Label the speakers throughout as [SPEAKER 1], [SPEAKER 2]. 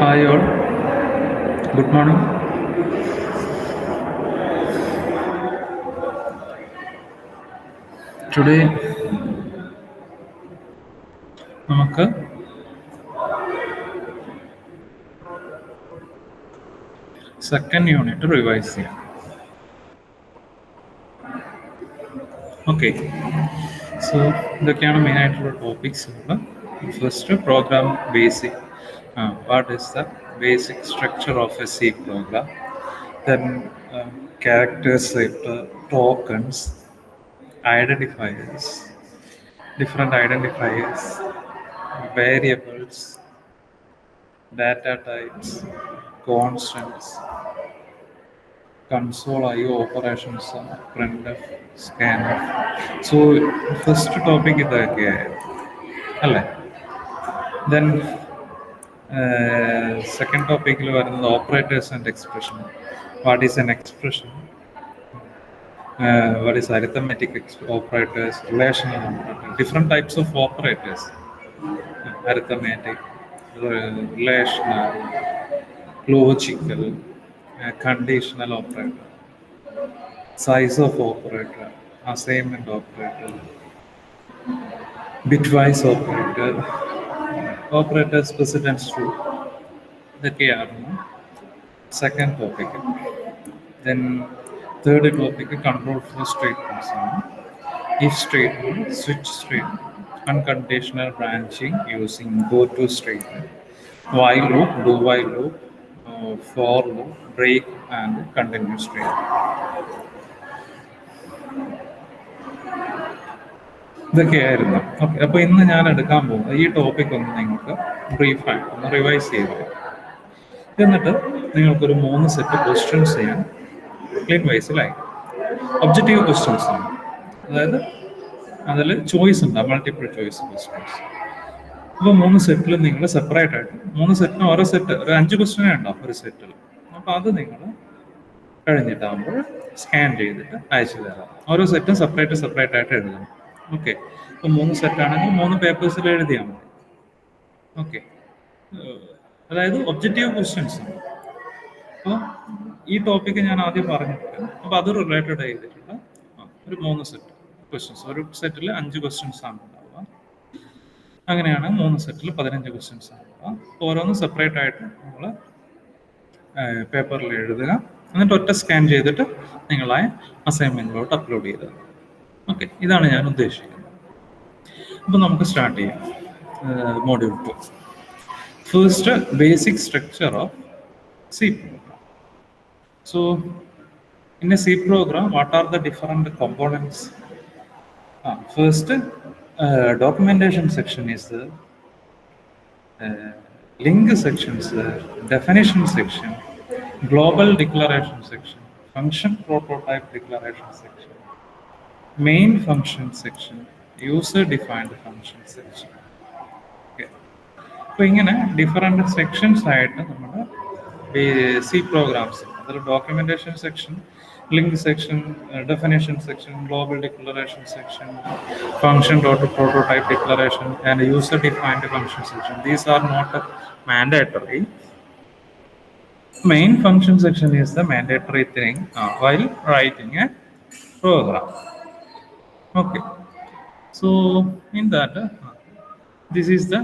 [SPEAKER 1] Hi all, good morning. Today നമുക്ക് second unit revise ചെയ്യാം. Okay, so ഇതൊക്കെയാണ് മെയിനായിട്ടുള്ള topics. First program basic. What is the basic structure of a C program? Then characters, tokens, identifiers, different identifiers, variables, data types, constants, console IO operations, printf, scanf. So first topic ഇതൊക്കെയായിരുന്നു അല്ലേ? Then second ടോപ്പിക്കിൽ വരുന്നത് operators and expression. What is N expression? What is arithmetic operators, relational operators, different types of operators, arithmetic, relational, logical, conditional operator, size of operator, assignment operator, bitwise operator, operators precedence true. ഇതൊക്കെയായിരുന്നു second topic. Then third topic control flow statements ആണ്. If statement, switch statement, unconditional branching using go-to statement, while loop, do while loop, for loop, break and continue statement. ഇതൊക്കെയായിരുന്നു. Okay, അപ്പോൾ ഇന്ന് ഞാൻ എടുക്കാൻ പോകുന്നത് ഈ topic ഒന്ന് നിങ്ങൾക്ക് ബ്രീഫായിട്ട് ഒന്ന് റിവൈസ് ചെയ്തു, എന്നിട്ട് നിങ്ങൾക്കൊരു 3 സെറ്റ് ക്വസ്റ്റ്യൻസ് ചെയ്യാൻ ക്ലീൻ വൈസിലായി. ഒബ്ജക്റ്റീവ് ക്വസ്റ്റ്യൻസ് ആണ്, അതായത് അതിൽ ചോയ്സ് ഉണ്ട്, മൾട്ടിപ്പിൾ ചോയ്സ് ക്വസ്റ്റ്യൻസ്. അപ്പോൾ 3 സെറ്റിൽ നിങ്ങൾ സെപ്പറേറ്റ് ആയിട്ട് 3 സെറ്റിന് ഓരോ സെറ്റ് ഒരു 5 ക്വസ്റ്റ്യനേ ഉണ്ടാവും ഒരു സെറ്റിൽ. അപ്പോൾ അത് നിങ്ങൾ കഴിഞ്ഞിട്ടാകുമ്പോൾ സ്കാൻ ചെയ്തിട്ട് അയച്ചു തരാം. ഓരോ സെറ്റും സെപ്പറേറ്റ് ആയിട്ട് എഴുതണം. ഓക്കെ, ഇപ്പോൾ 3 സെറ്റാണെങ്കിൽ 3 പേപ്പേഴ്സിൽ എഴുതിയാൽ മതി. ഓക്കെ, അതായത് ഒബ്ജക്റ്റീവ് ക്വസ്റ്റ്യൻസ് ആണ്. അപ്പോൾ ഈ ടോപ്പിക്ക് ഞാൻ ആദ്യം പറഞ്ഞിട്ടുണ്ട്. അപ്പോൾ അത് റിലേറ്റഡ് ചെയ്തിട്ടുള്ള ഒരു 3 സെറ്റ് ക്വസ്റ്റ്യൻസ്. ഒരു സെറ്റിൽ 5 ക്വസ്റ്റ്യൻസ് ആണ് ഉണ്ടാവുക. അങ്ങനെയാണ് 3 സെറ്റിൽ 15 ക്വസ്റ്റ്യൻസ് ആണ് ഉണ്ടാവുക. ഓരോന്നും സെപ്പറേറ്റ് ആയിട്ട് നമ്മൾ പേപ്പറിൽ എഴുതുക, എന്നിട്ട് ഒറ്റ സ്കാൻ ചെയ്തിട്ട് നിങ്ങളെ അസൈൻമെന്റിലോട്ട് അപ്ലോഡ് ചെയ്തത്. ഓക്കെ, ഇതാണ് ഞാൻ ഉദ്ദേശിക്കുന്നത്. അപ്പോൾ നമുക്ക് സ്റ്റാർട്ട് ചെയ്യാം. Module 2. First, basic structure of C program. So in a C program, what are the different components? First, documentation section is the link sections, definition section, global declaration section, function prototype declaration section, main function section, user defined function section. Okay, അപ്പോൾ ഇങ്ങനെ different sections ആയിട്ട് നമ്മുടെ C programs, അതിൽ documentation section, link section, definition section, global declaration section, function prototype declaration and user defined function section. These are not mandatory. Main function section is the mandatory thing while writing a program. Okay, so in that this is the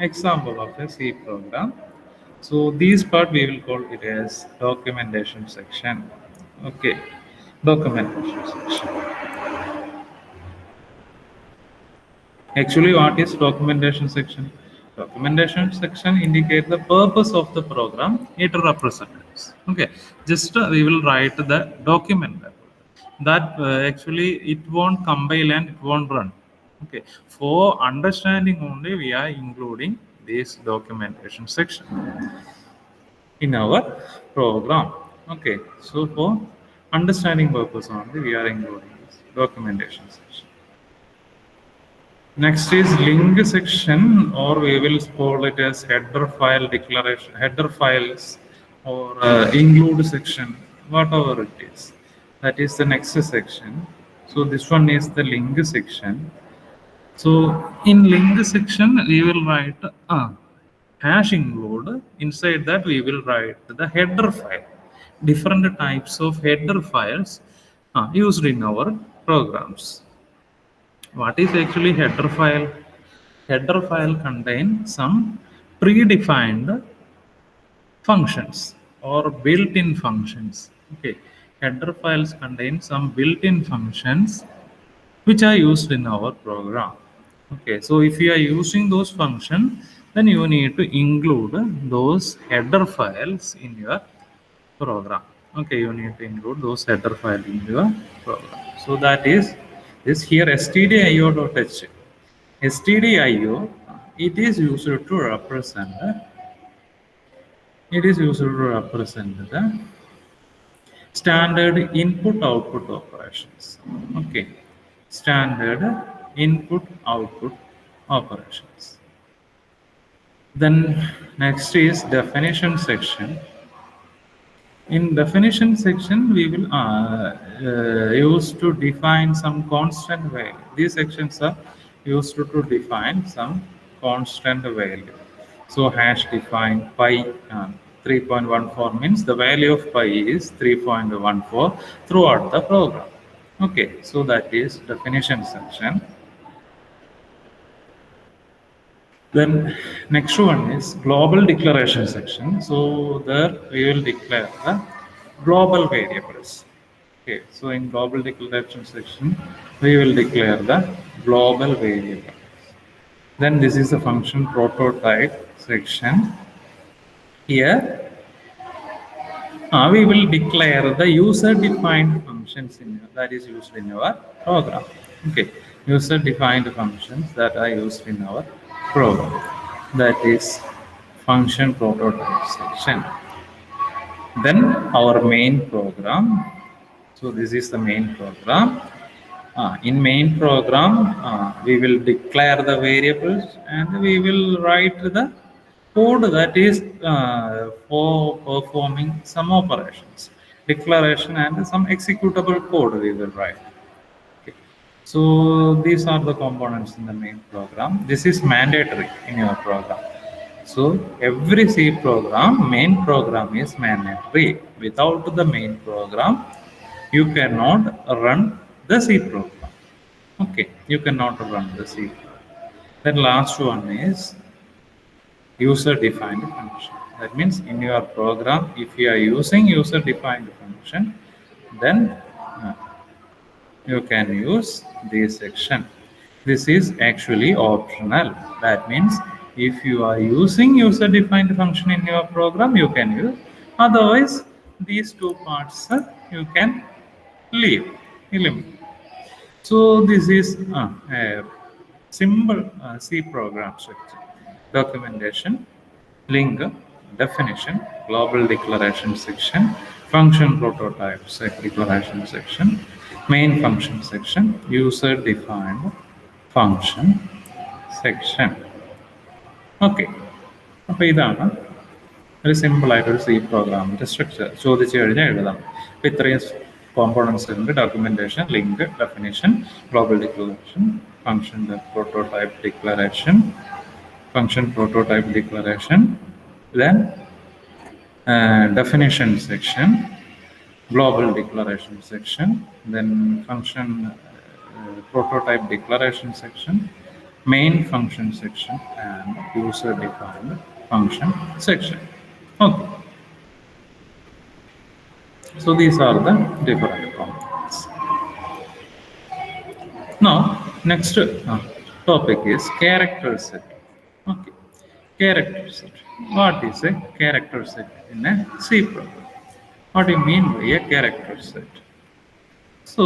[SPEAKER 1] example of a C program. So this part we will call it as documentation section. Okay, documentation section. Actually, what is documentation section? Documentation section indicates the purpose of the program it represents. Okay, just we will write the document that actually it won't compile and it won't run. Okay, for understanding only we are including this documentation section in our program. Okay, so for understanding purpose only we are including this documentation section. Next is link section, or we will call it as header file declaration, header files, or include section, whatever it is. That is the next section. So this one is the link section. So in link section we will write hash include, inside that we will write the header file, different types of header files used in our programs. What is actually header file? Header file contains some predefined functions or built-in functions. Okay, header files contain some built-in functions which are used in our program. Okay, so if you are using those functions, then you need to include those header files in your program. Okay, you need to include those header files in your program. So that is this here stdio.h. stdio, it is used to represent the standard input output operations. Okay, standard input output operations. Then next is definition section. In definition section, we will use to define some constant value. These sections are used to define some constant value. So hash define pi 3.14 means the value of pi is 3.14 throughout the program. Okay, so that is definition section. Then next one is global declaration section. So there we will declare the global variables. Okay, so in global declaration section, we will declare the global variable. Then this is the function prototype section. Here we will declare the user-defined functions that is used in our program. Okay, user-defined functions that are used in our program. That is function prototype section. Then our main program. So this is the main program. In main program, we will declare the variables and we will write the code that is for performing some operations, declaration and some executable code we will write. Okay. So these are the components in the main program. This is mandatory in your program. So every C program, main program is mandatory. Without the main program, you cannot run the C program. Okay, you cannot run the C program. Then last one is user-defined function. That means in your program, if you are using user-defined function, then you can use this section. This is actually optional. That means if you are using user-defined function in your program, you can use. Otherwise, these two parts you can eliminate. So this is a simple C program structure. Documentation, link, definition, global declaration section, function prototype declaration section, main function section, user defined function section. Okay, അപ്പോൾ ഇതാണ് ഒരു സിമ്പിളായിട്ടൊരു C പ്രോഗ്രാമിൻ്റെ structure. ചോദിച്ചു കഴിഞ്ഞാൽ എഴുതാം. അപ്പോൾ ഇത്രയും components ഉണ്ട്: documentation, link, definition, global declaration, function prototype declaration, function prototype declaration, then definition section, global declaration section, then function prototype declaration section, main function section, and user defined function section. Okay, so these are the different components. Now next topic is character set. Okay, character set. What is a character set in a C program? What do you mean by a character set? So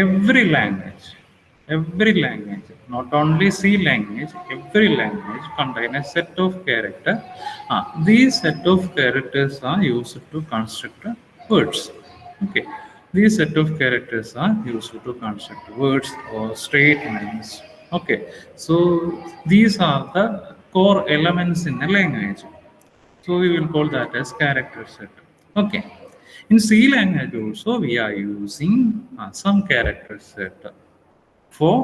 [SPEAKER 1] every language, not only C language, every language contains a set of characters. These set of characters are used to construct words. Okay, these set of characters are used to construct words or statements. Okay, so these are the core elements in a language. So we will call that as character set. Okay, in C language also we are using some character set for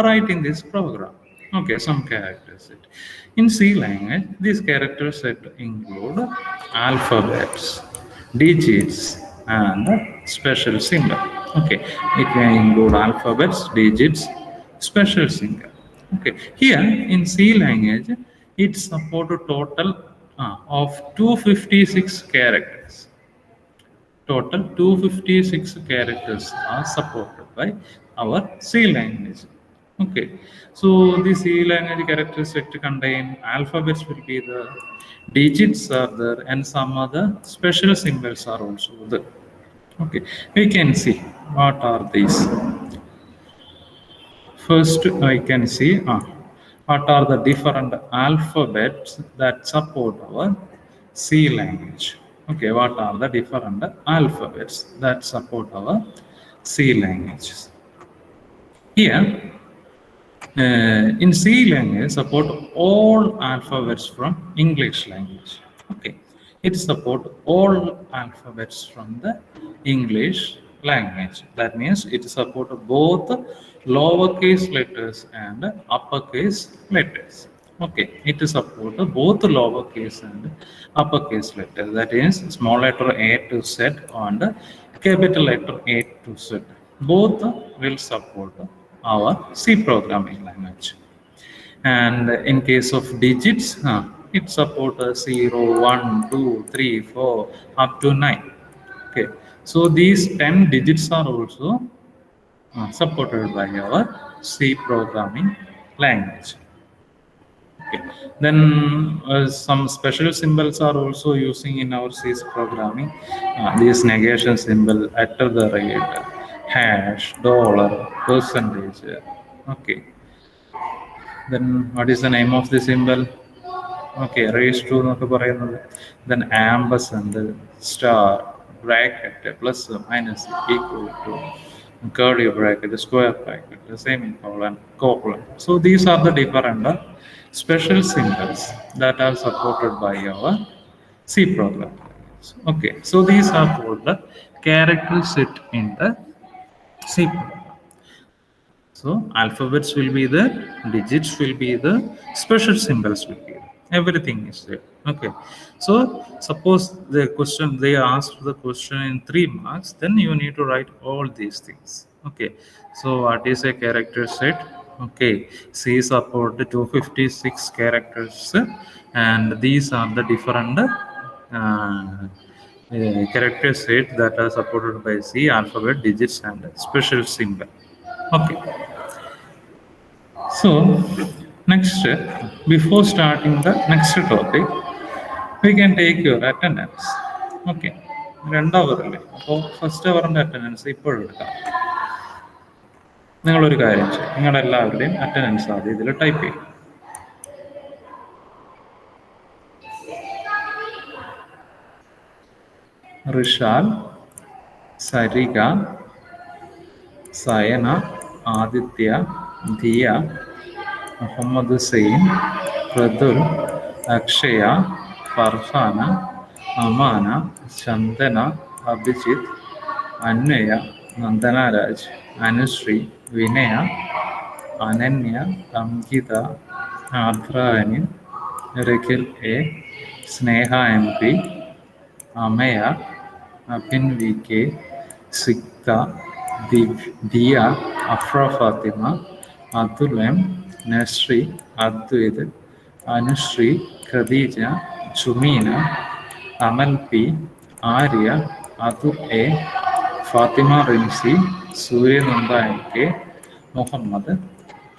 [SPEAKER 1] writing this program. Okay, some character set. In C language, these character set include alphabets, digits, and special symbol. Okay, it may include alphabets, digits, special symbol. Okay, here in C language, it support a total of 256 characters. Total 256 characters are supported by our C language. Okay, so the C language character set contain alphabets will be the digits are there and some other special symbols are also there. Okay, we can see what are these. First, I can see what are the different alphabets that support our C language. Okay, what are the different alphabets that support our C languages? Here, in C language, support all alphabets from English language. Okay, it support all alphabets from the English language. That means it support both lowercase letters and uppercase letters. Okay, it support both lowercase and uppercase letters. That is small letter A to Z and capital letter A to Z. Both will support our C programming language. And in case of digits, it supports 0, 1, 2, 3, 4, up to 9. Okay, so these 10 digits are also supported by our C programming language. Okay. Then some special symbols are also using in our C programming. This negation symbol at the rate, hash, dollar, percentage. Okay. Then what is the name of the symbol? Okay, raised to എന്നൊക്കെ പറയുന്നത്. Then ampersand, star, bracket, plus, minus, equal to, curly bracket, square bracket, semicolon, colon. So these are the different special symbols that are supported by our C program. Okay, so these are called the character set in the C program. So alphabets will be there, digits will be there, special symbols will be there. Everything is there. Okay. So suppose the question they asked the question in 3 marks, then you need to write all these things. Okay. So what is a character set? Okay. C support the 256 characters, and these are the different character set that are supported by C, alphabet, digits, and special symbol. Okay. So, next, before starting the next topic, we can take your attendance. Okay. 2 അവറല്ലേ അപ്പോൾ first അവറിൻ്റെ attendance ഇപ്പോഴും എടുക്കാം. നിങ്ങളൊരു കാര്യം ചെയ്യും, നിങ്ങളെല്ലാവരുടെയും attendance ആദ്യം ഇതിൽ type ചെയ്യും. റിഷാൽ, സരിക, സയന, ആദിത്യ, ദിയ, മുഹമ്മദ് സെയിൻ, പ്രതുൽ, അക്ഷയ, ഫർഹാന, അമാന, ചന്ദന, അഭിജിത്ത്, അന്വയ, Nandanaraj, Anusree, Vinaya, Ananya, Ankitha, Ardrani, Rakhil A, Sneha M P, Amaya, Abhin V K, Sikta, Diya, Afra Fathima, Athul M, Nasri, Adwaith, Anusree, Khadeeja, Jumeena, Amal P, Arya, Athul A, Fathima Rincy, Suryananda M K, Muhammad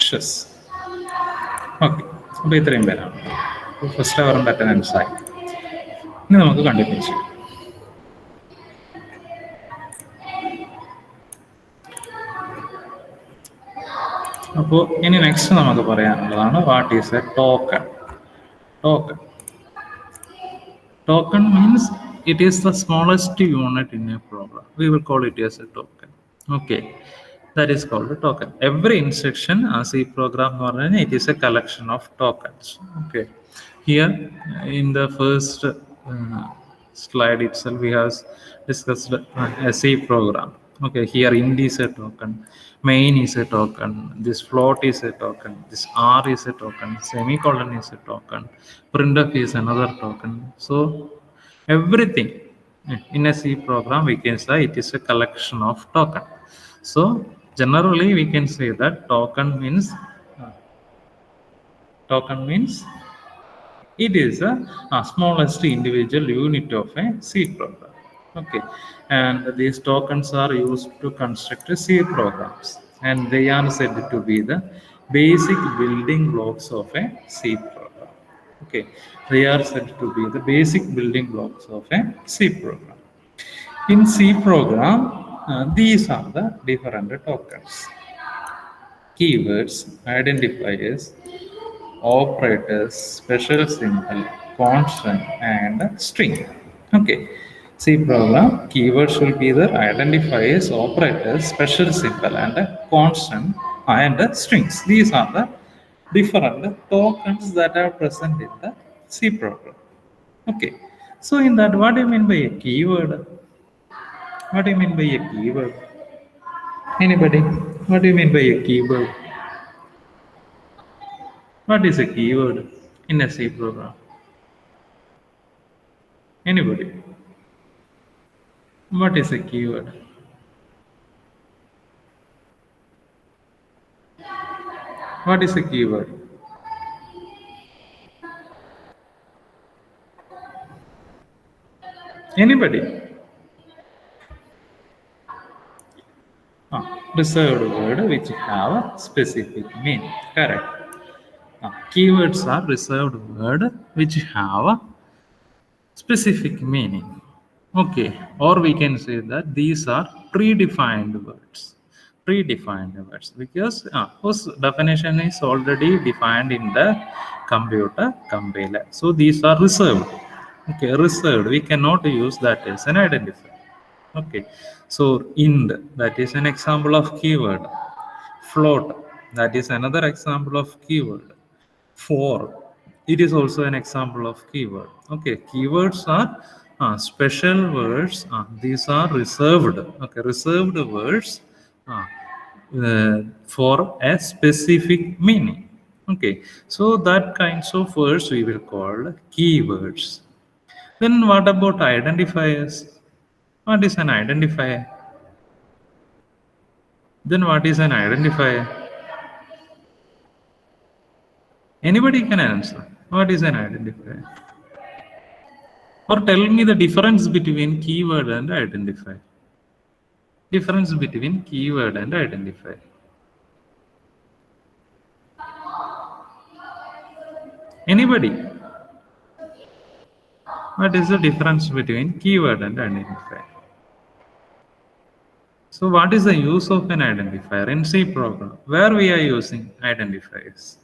[SPEAKER 1] Shas. Okay, അപ്പോൾ ഇത്രയും പേരാണ് ഫസ്റ്റ് അവറിൻ്റെ അറ്റൻഡൻസ് ആയി. ഇനി നമുക്ക് കണ്ടിന്യൂ ചെയ്യാം. അപ്പോൾ ഇനി നെക്സ്റ്റ് നമുക്ക് പറയാനുള്ളതാണ് what is a token. Token token means it is the smallest unit in a program. We will call it as a token. Okay, that is called a token. Every instruction as a program, it is a collection of tokens. Okay, here in the first slide itself we have discussed a C program. Okay, here int is a token, main is a token, this float is a token, this r is a token, semicolon is a token, printf is another token. So everything in a C program, we can say it is a collection of token. So generally we can say that token means it is a smallest individual unit of a C program. Okay, and these tokens are used to construct C programs, and they are said to be the basic building blocks of a C program. Okay, they are said to be the basic building blocks of a C program. In C program, these are the different tokens: keywords, identifiers, operators, special symbol, constant, and string. Okay. C program keywords will be the identifiers, operators, special symbol, and a constant and strings. These are the different tokens that are present in the C program. Okay. So in that, what do you mean by a keyword? What do you mean by a keyword? Anybody? What do you mean by a keyword? What is a keyword in a C program? Anybody? What is a keyword? What is a keyword? Anybody? Reserved word which have a specific meaning. Correct. Keywords are reserved word which have a specific meaning. Okay, or we can say that these are predefined words. Predefined words because whose definition is already defined in the computer compiler. So these are reserved. Okay, reserved. We cannot use that as an identifier. Okay, so int, that is an example of keyword. Float, that is another example of keyword. For, it is also an example of keyword. Okay, keywords are special words. These are reserved. Okay, reserved words for a specific meaning. Okay, so that kinds of words we will call keywords. Then what about identifiers? What is an identifier? Then what is an identifier? Anybody can answer. What is an identifier? Or tell me the difference between keyword and identifier. Difference between keyword and identifier. Anybody? What is the difference between keyword and identifier? So what is the use of an identifier in C program? Where we are using identifiers?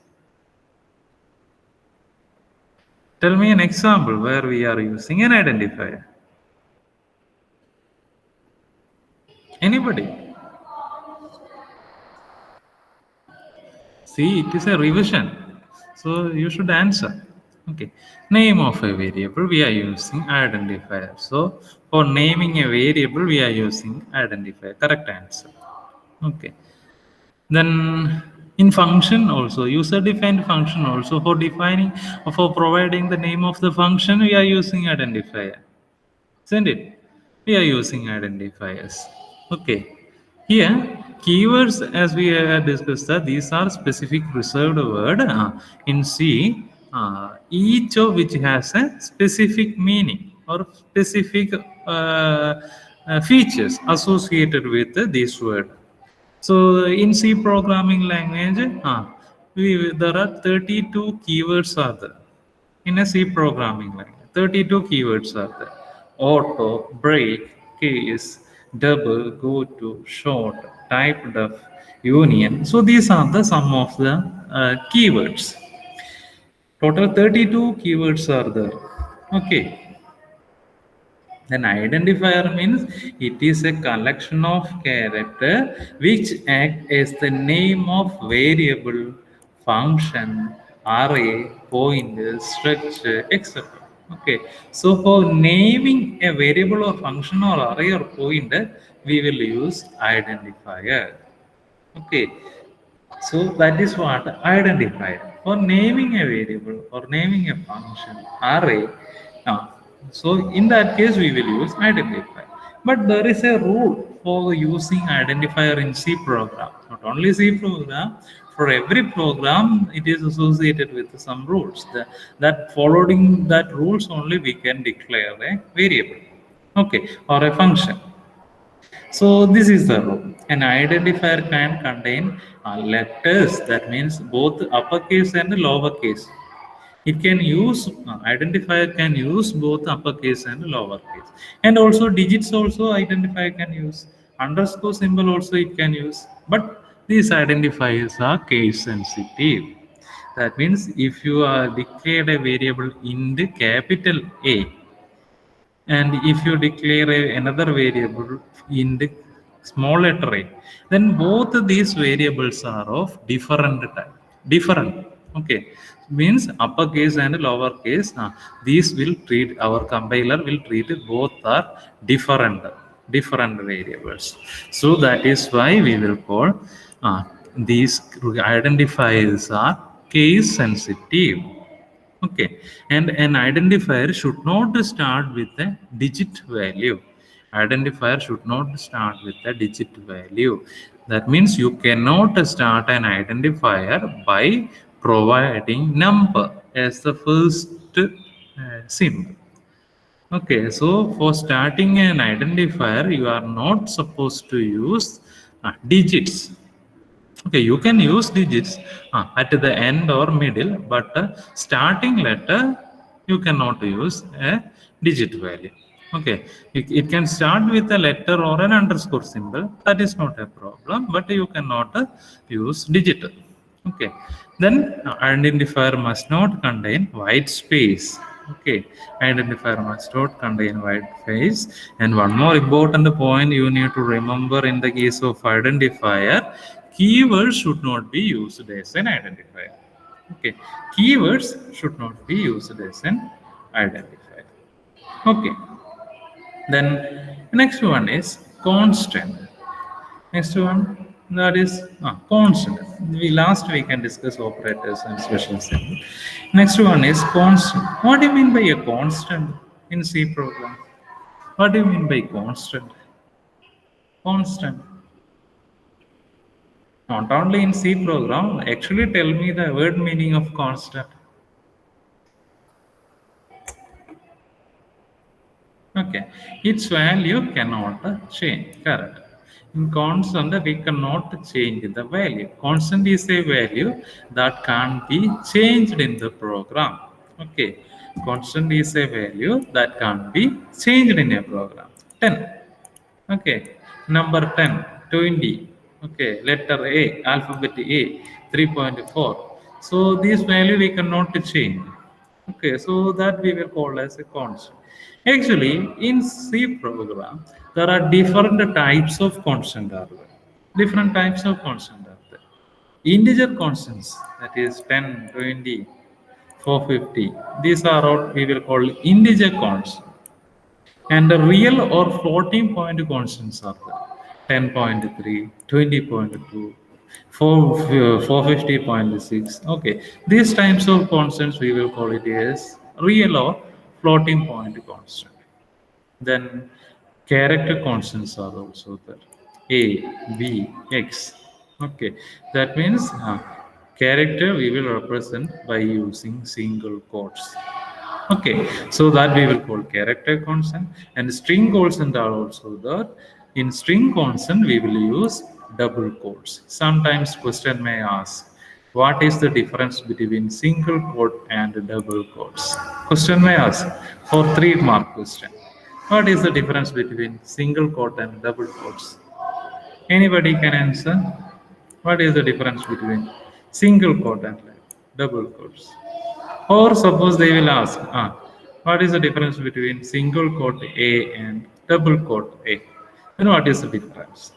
[SPEAKER 1] Tell me an example where we are using an identifier. Anybody? See, it is a revision. So you should answer. Okay. Name of a variable, we are using identifier. So for naming a variable, we are using identifier. Correct answer. Okay. Then in function also, user-defined function also, for providing the name of the function, we are using identifier. Isn't it? We are using identifiers. Okay. Here, keywords, as we have discussed, that these are specific reserved word in C, each of which has a specific meaning or specific features associated with this word. So in C programming language, there are 32 keywords are there in a C programming language. 32 keywords are there: auto, break, case, double, go to, short, type def, union. So these are the some of the keywords. Total 32 keywords are there. Okay. Then identifier means it is a collection of character which act as the name of variable, function, array, pointer, structure, etc. Okay. So for naming a variable or function or array or pointer, we will use identifier. Okay, so that is what identifier. For naming a variable or naming a function, array. Uh, so in that case, we will use identifier. But there is a rule for using identifier in C program. Not only C program, for every program, it is associated with some rules. That following that rules only we can declare a variable, okay, or a function. So this is the rule. An identifier can contain letters, that means both uppercase and lowercase. It can use identifier can use both uppercase and lowercase, and also digits also identifier can use. Underscore symbol also it can use. But these identifiers are case sensitive. That means if you are declared a variable in the capital A, and if you declare another variable in the small letter a, then both these variables are of different type. Different. Okay. Means uppercase and lowercase. These will treat, our compiler will treat both are different variables. So that is why we will call these identifiers are case sensitive. Okay, and an identifier should not start with a digit value. Identifier should not start with a digit value. That means you cannot start an identifier by providing number as the first symbol. Okay, so for starting an identifier, you are not supposed to use digits. Okay, you can use digits at the end or middle, but starting letter you cannot use a digit value. Okay, it can start with a letter or an underscore symbol. That is not a problem, but you cannot use digit. Okay, then identifier must not contain white space. Okay, identifier must not contain white space. And one more important point you need to remember in the case of identifier, keywords should not be used as an identifier. Okay, keywords should not be used as an identifier. Okay, then next one is constant. Next one, that is constant. We can discuss operators and special symbol. Next one is constant. What do you mean by a constant in C program? What do you mean by constant? Constant. Not only in C program, actually tell me the word meaning of constant. Okay, its value cannot change. Correct. In constant, we cannot change the value. Constant is a value that can't be changed in the program. Okay, constant is a value that can't be changed in a program. 10. Okay, number 10, 20. Okay, letter A, alphabet A, 3.4. So this value we cannot change. Okay, so that we will call as a constant. Actually, in C program, there are different types of constant are there. Different types of constant are there. Integer constants, that is 10, 20, 450. These are all we will call integer constants. And the real or floating point constants are there. 10.3, 20.2, 450.6. Okay, these types of constants we will call it as real or floating point constant. Then character constants are also there. A, B, X. Okay, that means character we will represent by using single quotes. Okay, so that we will call character constant, and string constant are also there. In string constant, we will use double quotes. Sometimes question may ask, what is the difference between single quote and double quotes? Question may ask for 3-mark question. What is the difference between single quote and double quotes? Anybody can answer. What is the difference between single quote and double quotes? Or suppose they will ask, what is the difference between single quote A and double quote A? Then what is the difference?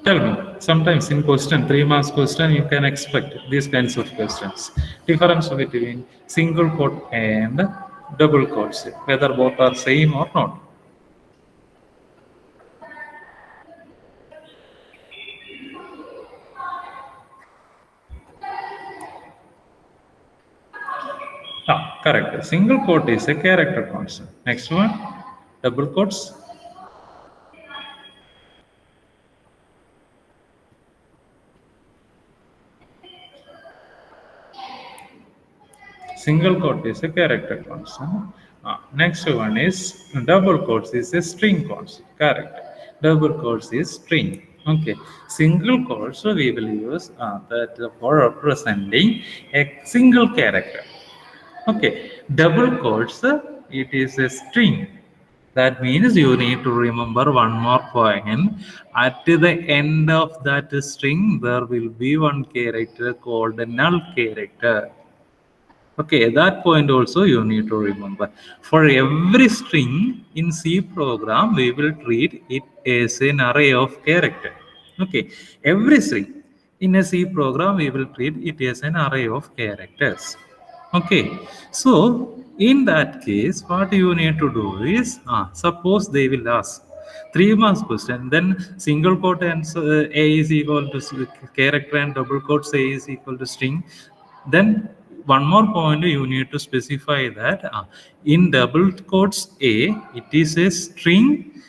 [SPEAKER 1] Tell me. Sometimes in question, 3-mark question, you can expect these kinds of questions. Difference between single quote and double quotes, whether both are same or not. Correct. Single quote is a character constant. Next one, double quotes. Single quote is a character constant. Next one is double quotes is a string constant. Correct. Double quotes is string. Okay. Single quotes we will use that for representing a single character. Okay. Double quotes it is a string. That means you need to remember one more point. At the end of that string, there will be one character called a null character. Okay, at that point also you need to remember. For every string in C program, we will treat it as an array of character. Okay, every string in a C program, we will treat it as an array of characters. Okay, so in that case, what you need to do is, suppose they will ask 3 marks question, then single quote and A is equal to character and double quotes A is equal to string. Then one more point you need to specify that in double quotes A, it is a string.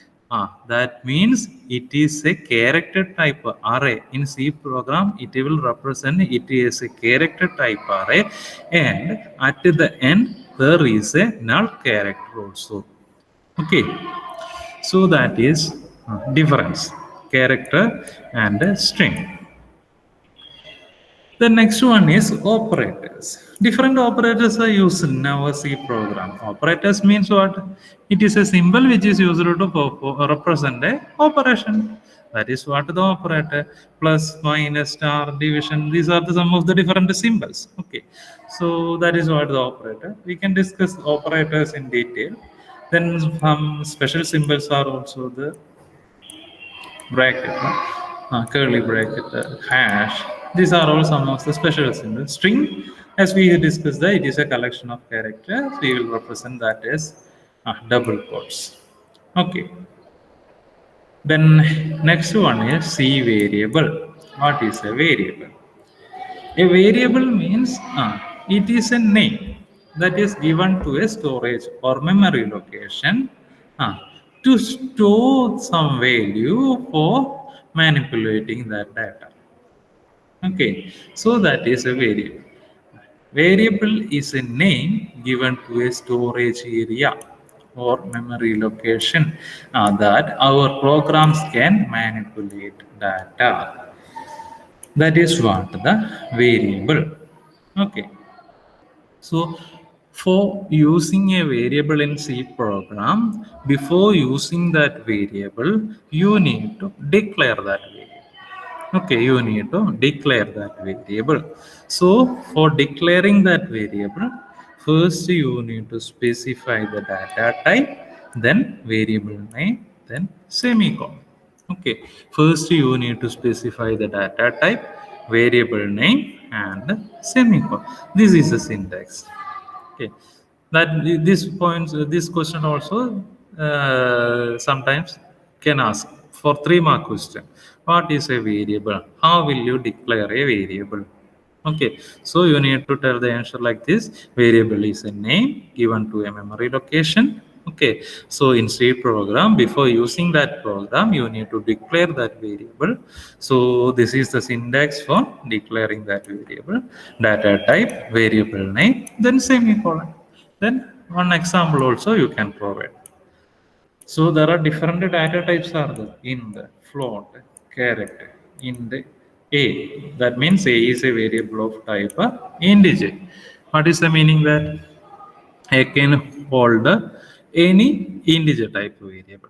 [SPEAKER 1] That means it is a character type array. In C program, it will represent it is a character type array, and at the end there is a null character also. Okay, so that is difference character and string. The next one is operators. Different operators are used in our C program. Operators means what? It is a symbol which is used to represent a operation. That is what the operator. Plus, minus, star, division. These are some of the different symbols. Okay. So that is what the operator. We can discuss operators in detail. Then some special symbols are also the bracket, curly bracket, hash. These are all some of the special symbols. String, as we discussed, it is a collection of characters. We will represent that as double quotes. Okay. Then next one is C variable. What is a variable? A variable means it is a name that is given to a storage or memory location to store some value for manipulating that data. Okay, so that is a variable. Variable is a name given to a storage area or memory location that our programs can manipulate data. That is what the variable. Okay, so for using a variable in C program, before using that variable, you need to declare that variable. Okay, you need to declare that variable. So for declaring that variable, first you need to specify the data type, then variable name, then semicolon. Okay, first you need to specify the data type, variable name, and semicolon. This is the syntax. Okay, that this question also sometimes can ask for 3 mark question. What is a variable? How will you declare a variable? Okay, so you need to tell the answer like this. Variable is a name given to a memory location. Okay, so in C program, before using that program, you need to declare that variable. So this is the syntax for declaring that variable. Data type, variable name, then semicolon. Then one example also you can provide. So there are different data types are there in the float, character, in the A. That means A is a variable of type integer. What is the meaning that I can hold any integer type variable?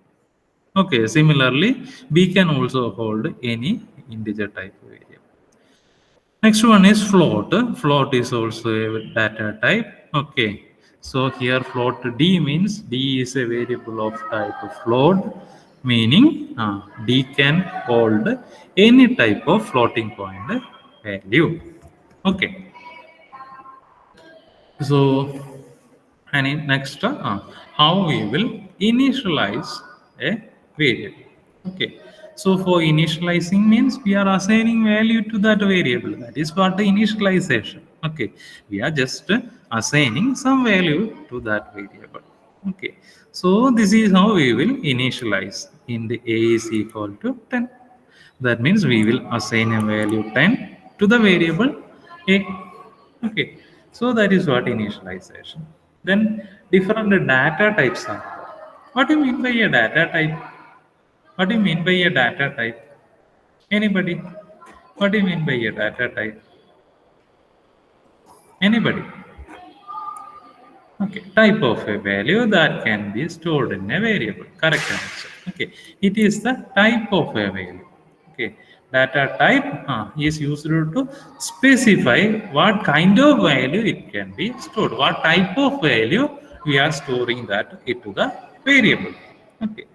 [SPEAKER 1] Okay, similarly, B can also hold any integer type variable. Next one is float. Float is also a data type. Okay, so here float D means D is a variable of type of float, meaning D can hold any type of floating point value. Okay, so and in next how we will initialize a variable. Okay, so for initializing means we are assigning value to that variable. That is what the initialization. Okay, we are just assigning some value to that variable. Okay, so this is how we will initialize. Int a is equal to 10. That means we will assign a value 10 to the variable a. Okay, so that is what initialization. Then different data types are there. What do you mean by a data type? What do you mean by a data type? Anybody? What do you mean by a data type? Anybody? Okay, type of a value that can be stored in a variable. Correct answer. Okay, it is the type of a value. Okay, data type is used to specify what kind of value it can be stored. What type of value we are storing that into the variable. Okay,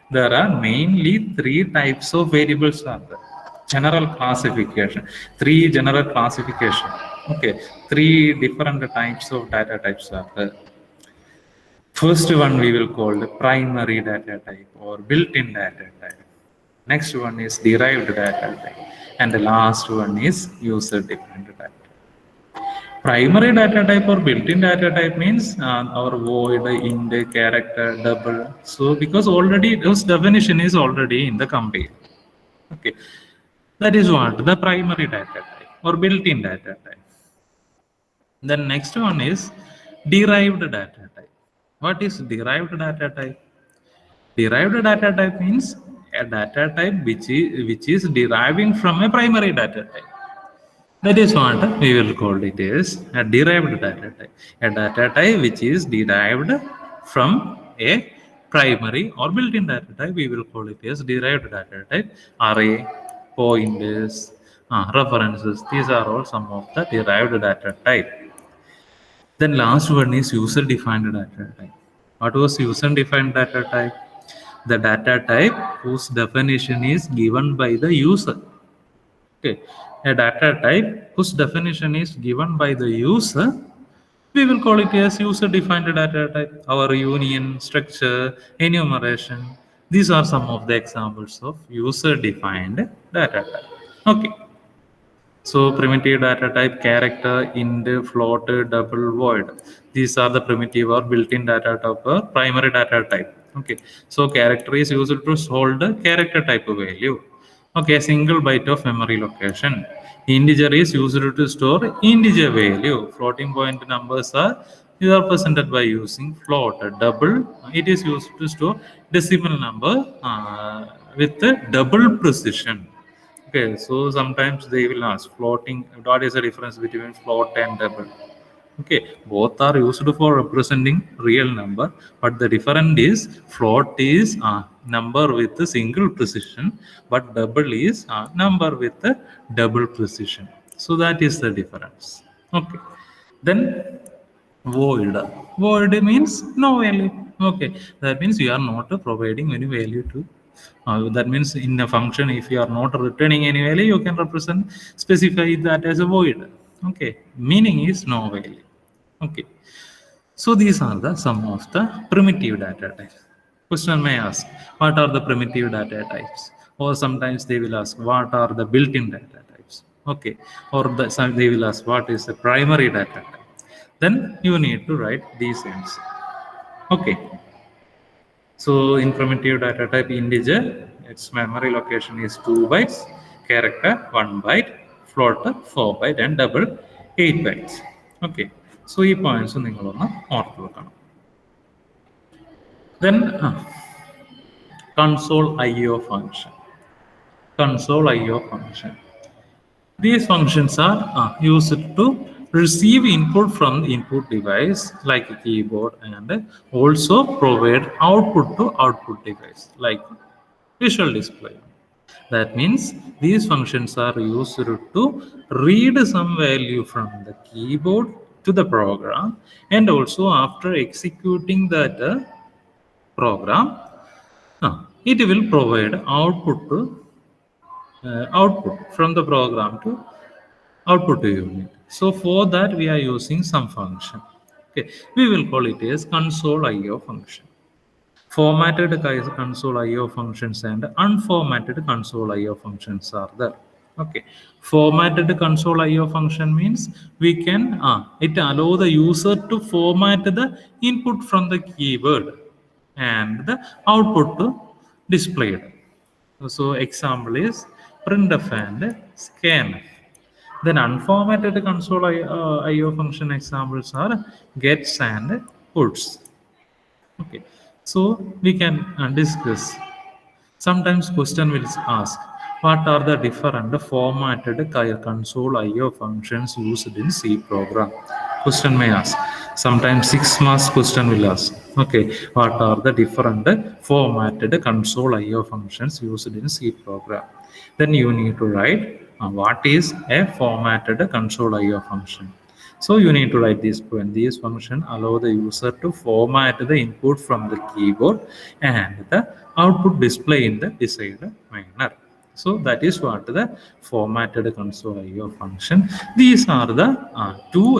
[SPEAKER 1] there are mainly three types of variables are there. General classification, three general classification. Okay, three different types of data types are there. First one we will call the primary data type or built-in data type. Next one is derived data type, and the last one is user-defined data. Primary data type or built-in data type means our void, int, character, double. So because already those definition is already in the compile. Okay, that is what the primary data type or built-in data type. The next one is derived data type. What is derived data type? Derived data type means a data type which is deriving from a primary data type. That is what we will call it as a derived data type. A data type which is derived from a primary or built-in data type, we will call it as derived data type. Array, pointers, references, these are all some of the derived data type. Then last one is user-defined data type. What was user-defined data type? The data type whose definition is given by the user. Okay, a data type whose definition is given by the user, we will call it as user-defined data type. Our union, structure, enumeration, these are some of the examples of user-defined data type. Okay. So primitive data type, character, int, float, double, void. These are the primitive or built-in data type or primary data type. Okay. So character is used to hold the character type value. Okay, a single byte of memory location. Integer is used to store integer value. Floating point numbers are represented by using float. Double, it is used to store decimal number with the double precision. Okay, so sometimes they will ask floating. What is the difference between float and double? Okay, both are used for representing real number, but the difference is float is a number with a single precision, but double is a number with a double precision. So that is the difference. Okay, then void. Void means no value. Okay, that means you are not providing any value to. That means in a function, if you are not returning any value, you can represent specify that as a void. Okay, meaning is no value. Okay, so these are the some of the primitive data types. Question may ask, what are the primitive data types? Or sometimes they will ask, what are the built-in data types? Okay, or they will ask, what is the primary data type? Then you need to write these answers. Okay, so in primitive data type integer, its memory location is 2 bytes, character 1 byte, float 4 byte, and double 8 bytes. Okay, so ഈ points നിങ്ങളൊന്ന് ഓർത്ത് വെക്കണം. Then console IO function. Console IO function. These functions are used to receive input from the input device like a keyboard and also provide output to output device like visual display. That means these functions are used to read some value from the keyboard to the program, and also after executing that program, it will provide output from the program to output unit. So for that we are using some function. Okay, we will call it as console IO function. Formatted console IO functions and unformatted console IO functions are there. Okay, formatted console IO function means we can it allow the user to format the input from the keyboard and the output to displayed. So example is printf and scanf. Then unformatted console IO function examples are gets and puts. Okay, so we can discuss. Sometimes question will ask, what are the different formatted console IO functions used in C program? Question may ask. Sometimes 6 marks question will ask. Okay, what are the different formatted console IO functions used in C program? Then you need to write what is a formatted console IO function. So you need to write this point. These function allow the user to format the input from the keyboard and the output display in the desired manner. So that is what the formatted console IO function. These are the two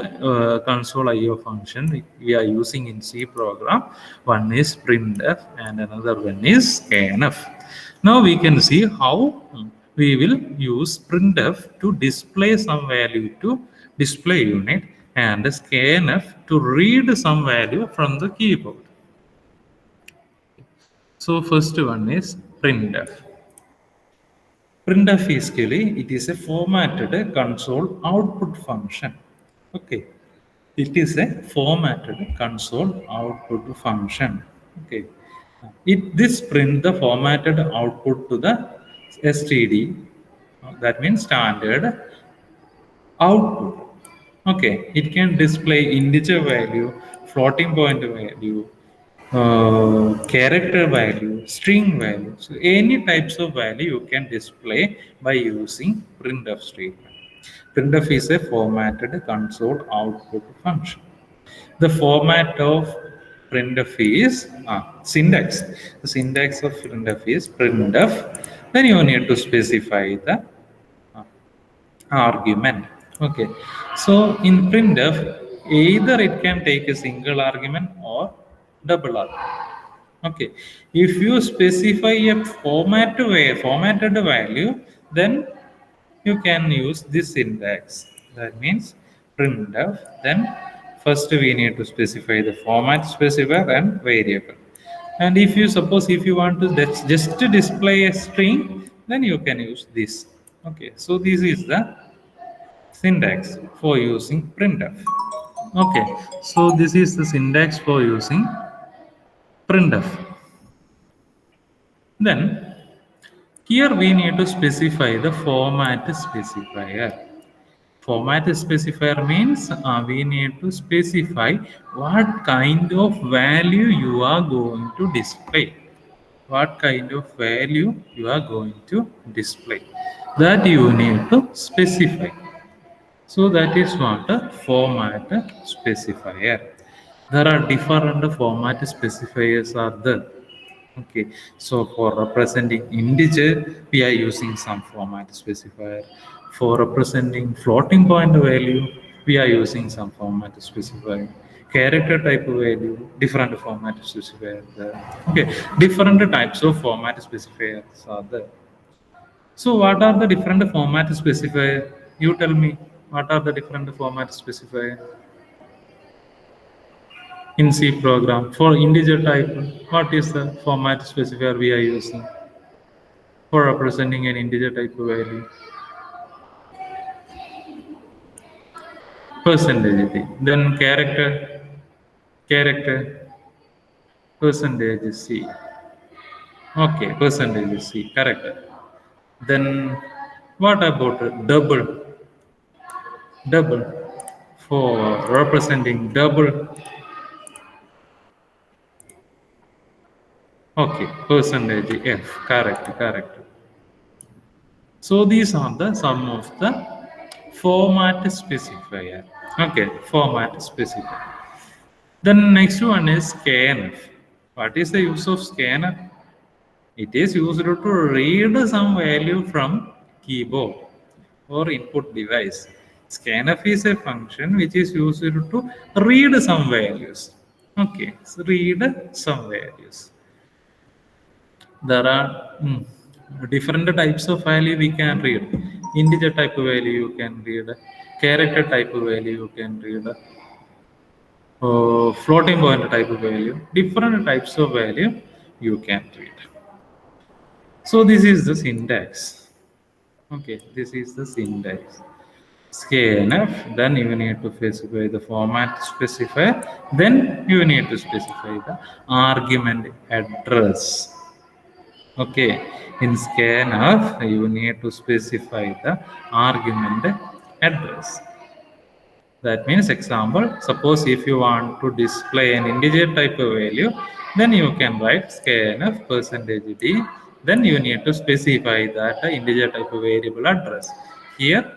[SPEAKER 1] console IO function we are using in C program. One is printf and another one is scanf. Now we can see how we will use printf to display some value to display unit and scanf to read some value from the keyboard. So first one is printf. Printf basically it is a formatted console output function. Okay, it is a formatted console output function. Okay, this print the formatted output to the STD. That means standard output. Okay, it can display integer value, floating point value, character value, string value. So any types of value you can display by using printf statement. Printf is a formatted console output function. The format of printf is syntax. The syntax of printf is printf. Then you need to specify the argument. Okay, so in printf either it can take a single argument or double argument. Okay, if you specify a formatted value, then you can use this syntax. That means printf, then first we need to specify the format specifier and variable. And if you suppose if you want to just to display a string, then you can use this. Okay, so this is the syntax for using printf. Okay, so this is the syntax for using printf. Then here we need to specify the format specifier. Format specifier means we need to specify what kind of value you are going to display. What kind of value you are going to display. That you need to specify. So that is what a format specifier. There are different format specifiers are there. Okay, so for representing integer, we are using some format specifier. For representing floating point value, we are using some format specifier. Character type value, different format specifier there. Okay, different types of format specifiers are there. So what are the different format specifier? You tell me what are the different format specifier in C program for integer type? What is the format specifier we are using for representing an integer type value? Percentage. Then character, percentage C. Okay, percentage C, correct. Then what about double for representing double. Okay, percentage F, correct. So these are the some of the format specifier. Okay, format specifier. Then next one is scanf. What is the use of scanf? It is used to read some value from keyboard or input device. Scanf is a function which is used to read some values. Okay, so read some values. There are different types of value we can read. integer type value you can read, character type value you can read, floating point type of value, different types of value you can read. So this is the syntax. Okay, this is the syntax. Scanf, then you need to specify the format specifier, then you need to specify the argument address. Okay, in scanf you need to specify the argument address. That means, example, suppose if you want to display an integer type of value, then you can write scanf %d, then you need to specify that integer type of variable address. Here,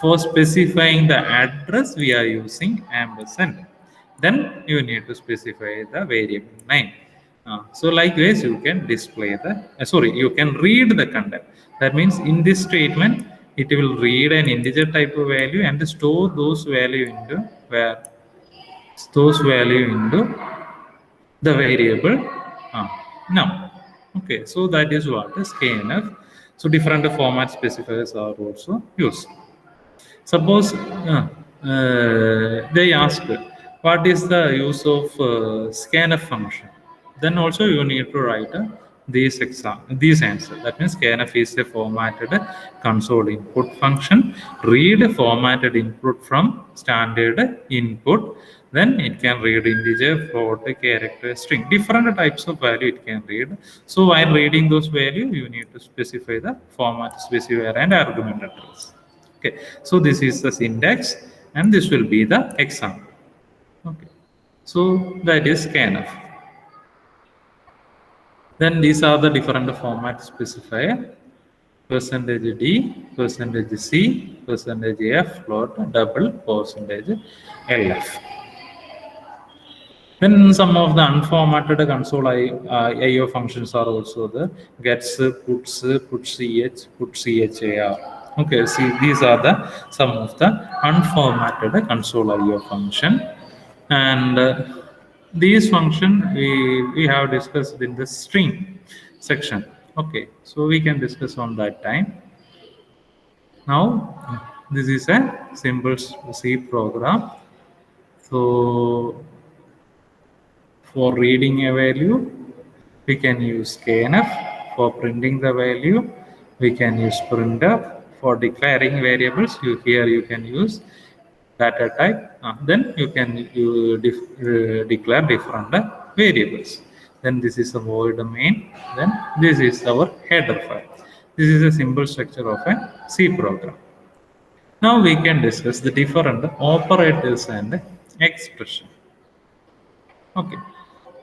[SPEAKER 1] for specifying the address, we are using ampersand. Then you need to specify the variable name. So likewise, you can display the, you can read the content. That means in this statement, it will read an integer type of value and store those value into the variable now. Okay, so that is what is scanf. So different format specifiers are also used. Suppose they ask what is the use of scanf function, then also you need to write these answers. That means scanf is a formatted console input function, read formatted input from standard input, then it can read integer, float, character, string, different types of value it can read. So while reading those values, you need to specify the format specifier and argument address. Okay, so this is the syntax and this will be the example. Okay, so that is scanf. Then these are the different format specifier: %d, %c, %f, float, double, %lf. Then some of the unformatted console IO functions are also there: gets, puts, putch, putchar. Okay, see, these are the some of the unformatted console IO function, and these function we have discussed in the string section. Okay, so we can discuss on that time. Now this is a simple C program. So for reading a value, we can use scanf. For printing the value, we can use printf. For declaring variables, here you can use data type. Then you can declare different variables. Then this is a void main. Then this is our header file. This is a simple structure of a C program. Now we can discuss the different operators and expression. Okay,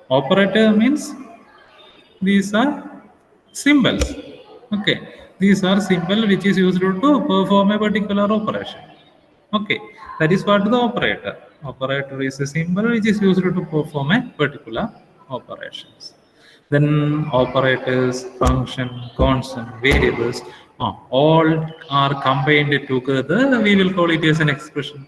[SPEAKER 1] operator means these are symbols. Okay, these are symbols which is used to perform a particular operation. Okay, that is what the operator. Operator is a symbol which is used to perform a particular operations. Then operators, function, constant, variables, all are combined together. We will call it as an expression.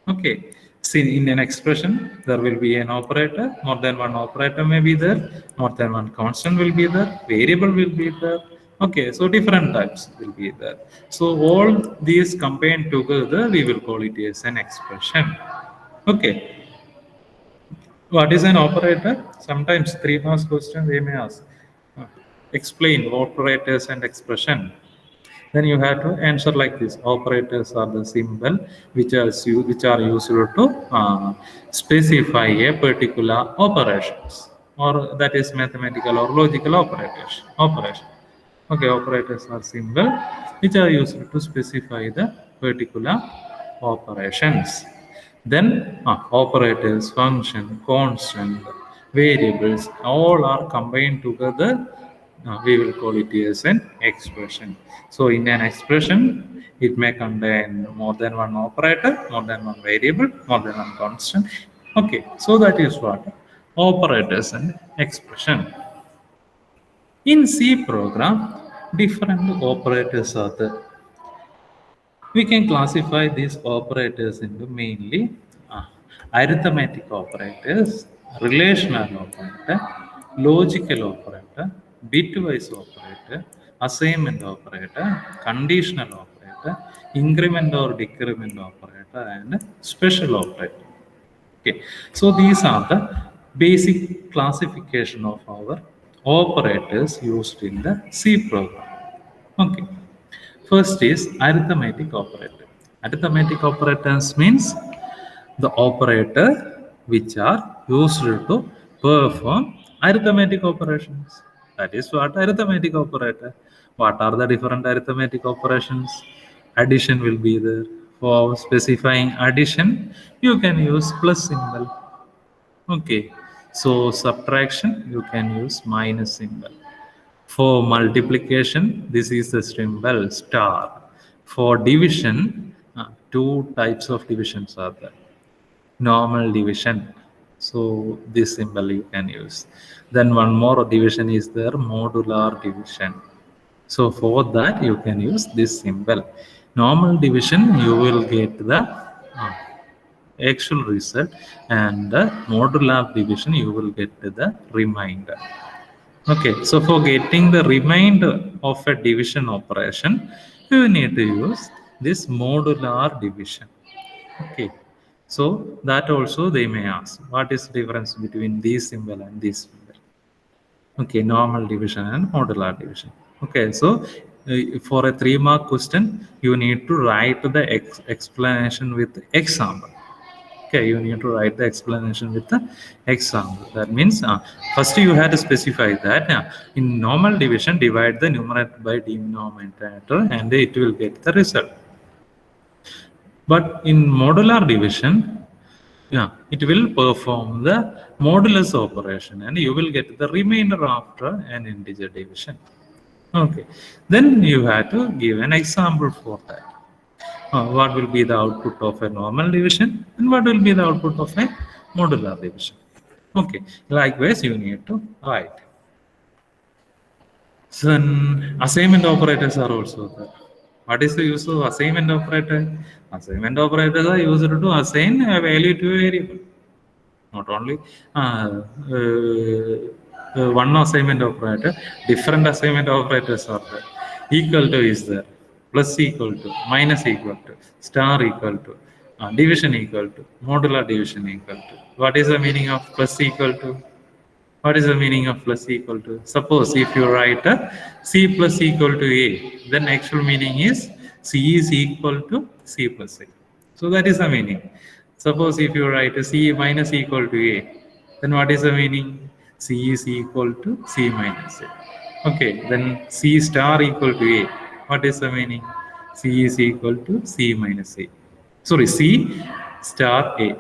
[SPEAKER 1] Okay, see, in an expression, there will be an operator, more than one operator may be there, more than one constant will be there, variable will be there. Okay, so different types will be there. So all these combined together, we will call it as an expression. Okay, what is an operator? Sometimes 3 marks question they may ask. Explain operators and expression. Then you have to answer like this: operators are the symbol which are used to specify a particular operations, or that is mathematical or logical operation. Okay, operators are symbol which are used to specify the particular operations. Then operators, function, constant, variables, all are combined together. We will call it as an expression. So in an expression, it may contain more than one operator, more than one variable, more than one constant. Okay, so that is what operators and expression. In C program, different operators are there. We can classify these operators into mainly arithmetic operators, relational operator, logical operator, bitwise operator, assignment operator, conditional operator, increment or decrement operator, and special operator. Okay, so these are the basic classification of our operators used in the C program. Okay, first is arithmetic operator. Arithmetic operators means the operator which are used to perform arithmetic operations. That is what arithmetic operator. What are the different arithmetic operations? Addition will be there. For specifying addition, you can use plus symbol. Okay, so subtraction, you can use minus symbol. For multiplication, this is the symbol star. For division, two types of divisions are there. Normal division, so this symbol you can use. Then one more division is there, modular division. So for that you can use this symbol. Normal division, you will get the actual result, and the modular division you will get the remainder. Okay, so for getting the remainder of a division operation, you need to use this modular division. Okay, so that also they may ask, what is the difference between this symbol and this symbol? Okay, normal division and modular division. Okay, so for a 3-mark question, you need to write the explanation with example. Okay, you need to write the explanation with the example. That means first you have to specify that in normal division, divide the numerator by denominator and it will get the result. But in modular division, it will perform the modulus operation and you will get the remainder after an integer division. Okay, then you have to give an example for that. What will be the output of a normal division and what will be the output of a modular division. Okay, likewise you need to write. Then assignment operators are also there. What is the use of assignment operator? Assignment operators are used to assign a value to a variable. Not only one assignment operator, different assignment operators are there. Equal to is there, plus equal to, minus equal to, star equal to, division equal to, modular division equal to. What is the meaning of plus equal to? What is the meaning of plus equal to? Suppose if you write C plus equal to A, then actual meaning is C is equal to C plus A. So that is the meaning. Suppose if you write C minus equal to A, then what is the meaning? C is equal to C minus A. Okay, then C star equal to A. What is the meaning? C is equal to C minus A. Sorry, C star A.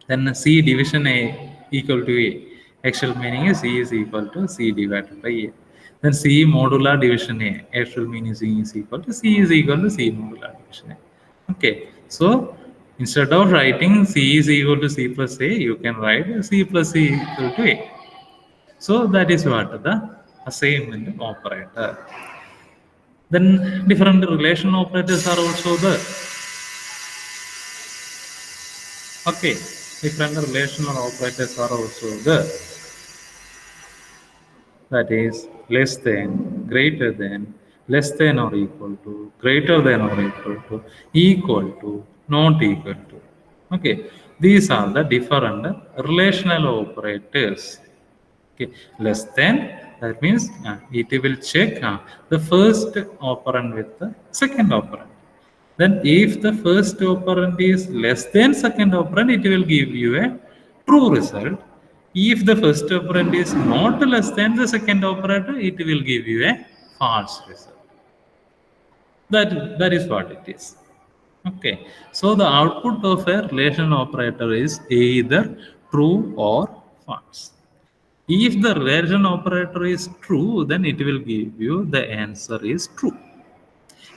[SPEAKER 1] Then C division A equal to A. Actual meaning is C is equal to C divided by A. Then C modular division A. Actual meaning C is equal to C is equal to C modular division A. Okay, so instead of writing C is equal to C plus A, you can write C plus C equal to A. So that is what the assignment operator. Then different relation operators are also there. Okay, different relational operators are also there. That is less than, greater than, less than or equal to, greater than or equal to, equal to, not equal to. Okay, these are the different relational operators. Okay, less than, that means it will check the first operand with the second operand. Then if the first operand is less than second operand, it will give you a true result. If the first operand is not less than the second operand, it will give you a false result. That is what it is. Okay, so the output of a relation operator is either true or false. If the relation operator is true, then it will give you the answer is true.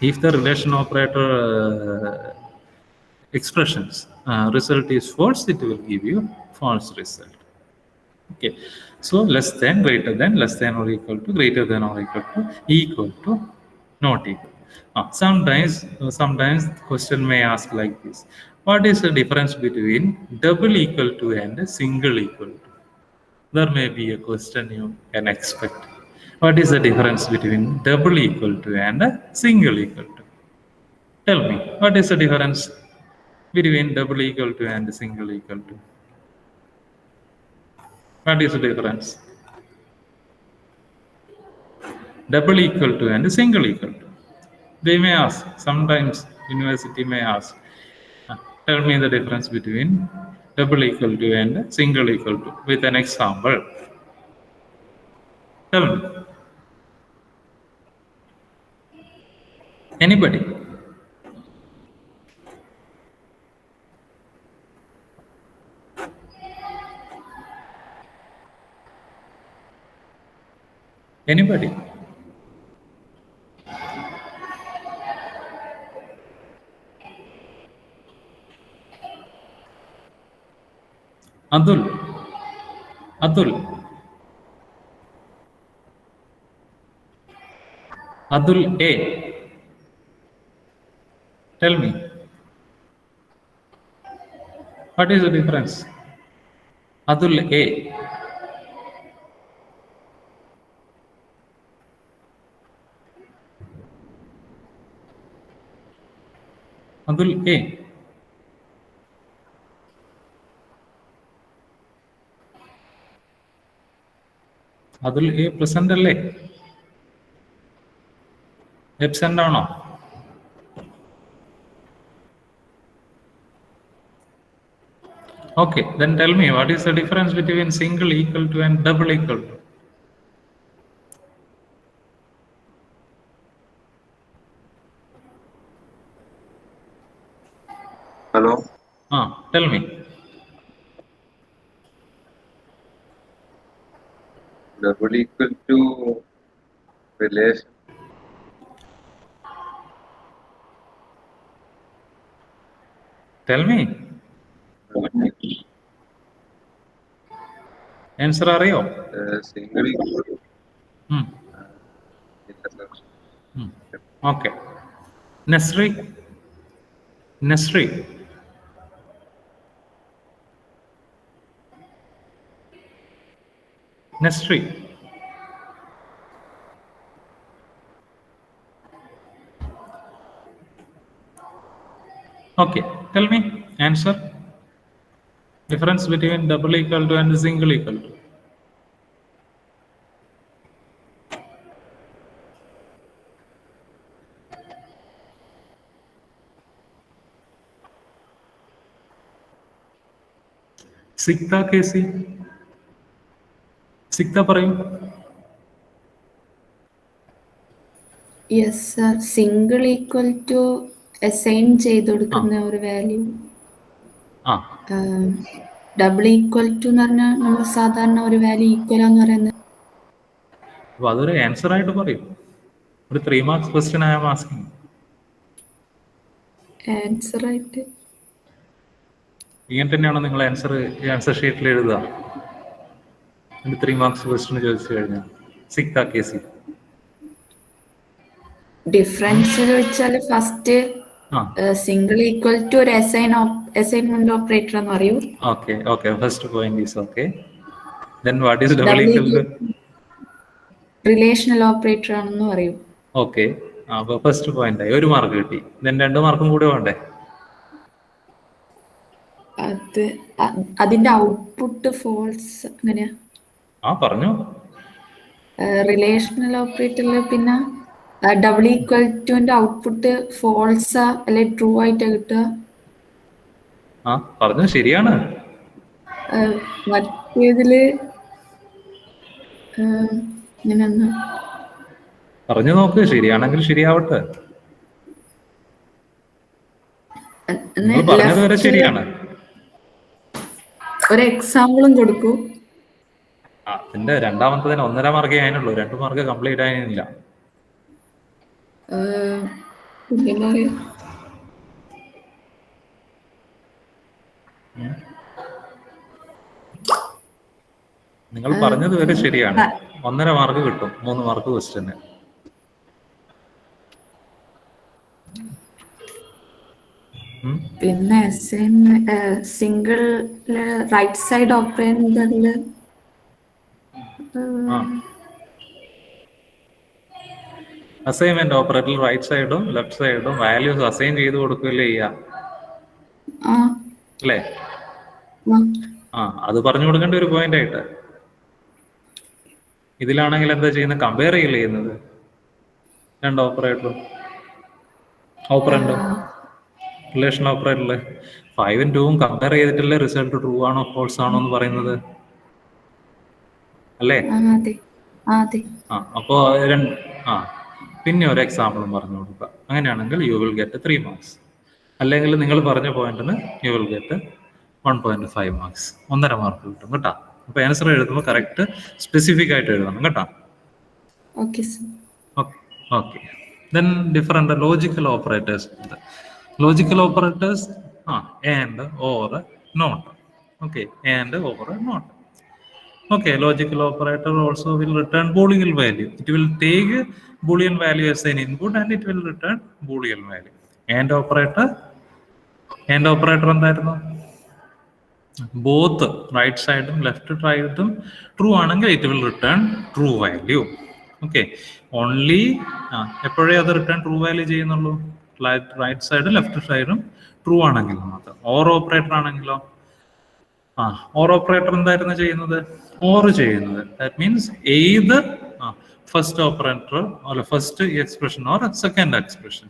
[SPEAKER 1] If the relation operator expressions result is false, it will give you false result. Okay, so less than, greater than, less than or equal to, greater than or equal to, not equal. Sometimes question may ask like this: what is the difference between double equal to and single equal to? There may be a question you can expect. What is the difference between double equal to and single equal to? Tell me, what is the difference between double equal to and single equal to? What is the difference? Double equal to and single equal to. They may ask, sometimes university may ask, tell me the difference between double equal to and single equal to with an example. Tell me. Anybody? Anybody? Adul. Adul. Adul A. Tell me. What is the difference? Adul A. Adul A. Adul A present അല്ലേ? Absent ആണോ? Okay, then tell me, what is the difference between single equal to and double equal to?
[SPEAKER 2] Hello?
[SPEAKER 1] Tell me.
[SPEAKER 2] Double equal to relation.
[SPEAKER 1] Tell me. Answer അറിയോ?
[SPEAKER 2] Single equal.
[SPEAKER 1] Okay. Nesri. Nesri. Nesri. Okay, tell me, answer. Difference between double equal to and single equal to. സിക്ത കേസി. സിക്ത പറയും.
[SPEAKER 3] Yes sir, single equal to assign ചെയ്ത് കൊടുക്കുന്ന ഒരു value. Double equal to എന്ന് പറഞ്ഞാൽ നമ്മൾ സാധാരണ ഒരു വാല്യൂ ഈക്വൽ എന്ന് പറയുന്നത്.
[SPEAKER 1] അപ്പൊ അതൊരു ആൻസർ ആയിട്ട് പറയും. ഒരു 3 marks question I am asking.
[SPEAKER 3] Answer ആയിട്ട്
[SPEAKER 1] ഇങ്ങനെ തന്നെയാണോ നിങ്ങൾ ആൻസർ ഷീറ്റിൽ എഴുതുക? 3 മാർക്സ് ക്വസ്റ്റ്യൻ ചോദിച്ചു കഴിഞ്ഞാൽ സിക്ത കേസി.
[SPEAKER 3] ഡിഫറൻസ് ചോദിച്ചാൽ ഫസ്റ്റ് സിംഗിൾ ഈക്വൽ ടു ഒരു അസൈൻമെന്റ് ഓപ്പറേറ്റർ എന്ന് പറയൂ.
[SPEAKER 1] Okay okay, first point is okay. Then what is double equal to?
[SPEAKER 3] Relational operator ആണെന്ന് പറയൂ.
[SPEAKER 1] ഓക്കെ, അപ്പൊ ഫസ്റ്റ് പോയിന്റ് ആയി, 1 മാർക്ക് കിട്ടി. ദെൻ 2 മാർക്കും കൂടി വേണ്ടേ?
[SPEAKER 3] അതിന്റെ ഔട്ട്പുട്ട് ഫോൾസ് അങ്ങനെയാ?
[SPEAKER 1] പറഞ്ഞു.
[SPEAKER 3] റിലേഷണൽ ഓപ്പറേറ്ററിൽ പിന്നെ ഡബിൾ ഈക്വൽ ടുന്റെ ഔട്ട്പുട്ട് ഫോൾസ് അല്ലെ ട്രൂ ആയിട്ട് കിട്ടുക?
[SPEAKER 1] പറഞ്ഞു, ശരിയാണ്.
[SPEAKER 3] മറ്റേതില്
[SPEAKER 1] പറഞ്ഞു നോക്ക്, ശരിയാണെങ്കിൽ ശരിയാവട്ടെ. പറഞ്ഞത് വരെ ശരിയാണ്.
[SPEAKER 3] ഒരു എക്സാമ്പിളും കൊടുക്കൂ.
[SPEAKER 1] അതിന്റെ രണ്ടാമത്തതിന് 1.5 മാർക്കേ അതിനുള്ളൂ, 2 മാർക്ക് കംപ്ലീറ്റ് ആയില്ല. നിങ്ങൾ പറഞ്ഞത് വരെ ശരിയാണ്, 1.5 മാർക്ക് കിട്ടും, 3 മാർക്ക് ക്വസ്റ്റ്യന്.
[SPEAKER 3] പിന്നെ സിംഗിൾ റൈറ്റ് സൈഡ് ഓപ്പറേറ്ററില്
[SPEAKER 1] അസൈൻമെന്റ് ഓപ്പറേറ്ററിൽ റൈറ്റ് സൈഡും ലെഫ്റ്റ് സൈഡും വാല്യൂസ് അസൈൻ ചെയ്ത് കൊടുക്കുകയല്ലേ ചെയ്യുക,
[SPEAKER 3] ആ
[SPEAKER 1] അല്ലേ?
[SPEAKER 3] ആ
[SPEAKER 1] അത് പറഞ്ഞു കൊടുക്കേണ്ട ഒരു പോയിന്റ് ആയിട്ട്. ഇതിലാണെങ്കിൽ എന്താ ചെയ്യുന്നത്? കമ്പയർ ചെയ്യല്ലേ ചെയ്യുന്നത് രണ്ട് ഓപ്പറേറ്ററും. ഓപ്പറേറ്റർ റിലേഷൻ ഓപ്പറേറ്ററിൽ 5ഉം 2ഉം കമ്പയർ ചെയ്തിട്ടല്ലേ റിസൾട്ട് ട്രൂ ആണോ ഫോൾസ് ആണോ എന്ന് പറയുന്നത്, അല്ലേ? അപ്പോ പിന്നെ ഒരു എക്സാമ്പിളും പറഞ്ഞു കൊടുക്കുക. അങ്ങനെയാണെങ്കിൽ യു വിൽ ഗെറ്റ് 3 മാർക്സ്. അല്ലെങ്കിൽ നിങ്ങൾ പറഞ്ഞ പോയിന്റിന് you will get 1.5 marks, 1.5 mark കിട്ടും കേട്ടോ. അപ്പൊ ആൻസർ എഴുതുമ്പോൾ കറക്റ്റ് സ്പെസിഫിക് ആയിട്ട് എഴുതണം കേട്ടോ. Okay. Then different logical operators. Logical operators and or not. Okay, and or not. Okay, logical operator also will return Boolean value. It will take Boolean value as an input and it will return Boolean value. And operator എന്തായിരുന്നു? Both right സൈഡും left സൈഡും true ആണെങ്കിൽ it will return true value. Okay, only എപ്പോഴേ അത് return true value ചെയ്യുന്നുള്ളൂ right സൈഡും left സൈഡും true ആണെങ്കിൽ മാത്രം. ഓർ ഓപ്പറേറ്റർ ആണെങ്കിലോ ഓർ ഓപ്പറേറ്റർ എന്തായിരുന്നു ചെയ്യുന്നത്? ഓർ ചെയ്യുന്നത്. That means either first operator അല്ല first expression or second expression,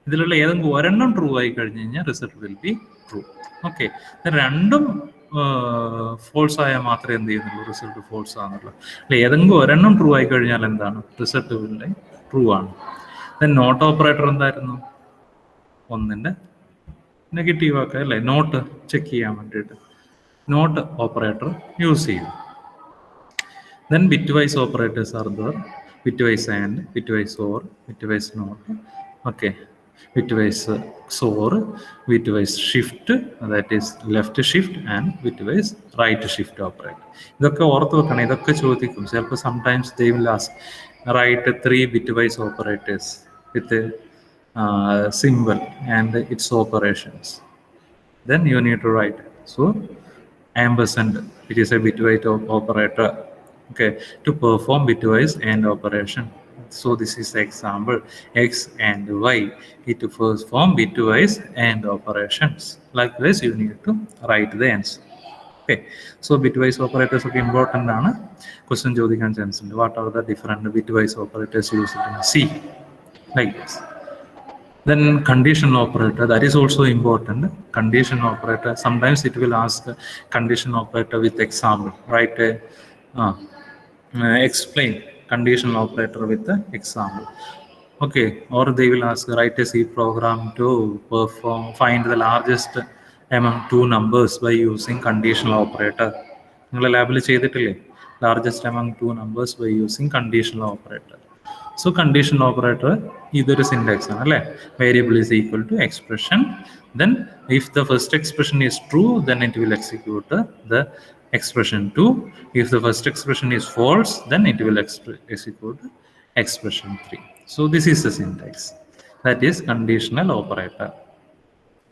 [SPEAKER 1] ഇതിലുള്ള ഏതെങ്കിലും ഒരെണ്ണം ട്രൂ ആയി കഴിഞ്ഞ് കഴിഞ്ഞാൽ result will be true. Okay, രണ്ടും ഫോൾസ് ആയാൽ മാത്രമേ എന്ത് ചെയ്യുന്നുള്ളൂ? Result false ആകുന്നുള്ളൂ. അല്ലെ ഏതെങ്കിലും ഒരെണ്ണം ട്രൂ ആയി കഴിഞ്ഞാൽ എന്താണ്? റിസൾട്ട് വിൽ ട്രൂ ആണ്. ദെൻ നോട്ട് ഓപ്പറേറ്റർ എന്തായിരുന്നു? ഒന്നിന്റെ നെഗറ്റീവ് ആക്കുക അല്ലേ, നോട്ട് ചെക്ക് ചെയ്യാൻ വേണ്ടിയിട്ട് നോട്ട് ഓപ്പറേറ്റർ യൂസ് ചെയ്യും. Then bitwise operators are there. Bitwise and, bitwise or, bitwise not. Okay, bitwise XOR, bitwise shift, that is left shift, and bitwise right shift operator. ഇതൊക്കെ ഓർത്ത് വെക്കണം. ഇതൊക്കെ ചോദിക്കും ചിലപ്പോൾ. Sometimes they will ask, write 3 bitwise operators with a symbol and its operations. Then you need to write. So ampersand, it is a bitwise operator. Okay, to perform bitwise AND operation. So this is the example, X and Y, it to perform bitwise AND operations. Likewise, you need to write the answer. Okay, so bitwise operators are important. Question ചോദിക്കാൻ chance ഉണ്ട്. What are the different bitwise operators used in C? Like this. Then conditional operator, that is also important. Condition operator, sometimes it will ask condition operator with example, right? Explain conditional operator with the example. Okay, or they will ask, write a C program to find the largest among 2 numbers by using conditional operator. നിങ്ങൾ ലാബിൽ ചെയ്തിട്ടില്ലേ? largest among 2 numbers by using conditional operator. So conditional operator ഇതൊരു syntax ആണ് അല്ലേ? Variable is equal to expression. Then if the first expression is true, then it will execute the expression 2. If the first expression is false, then it will execute expression 3. So this is the syntax, that is conditional operator.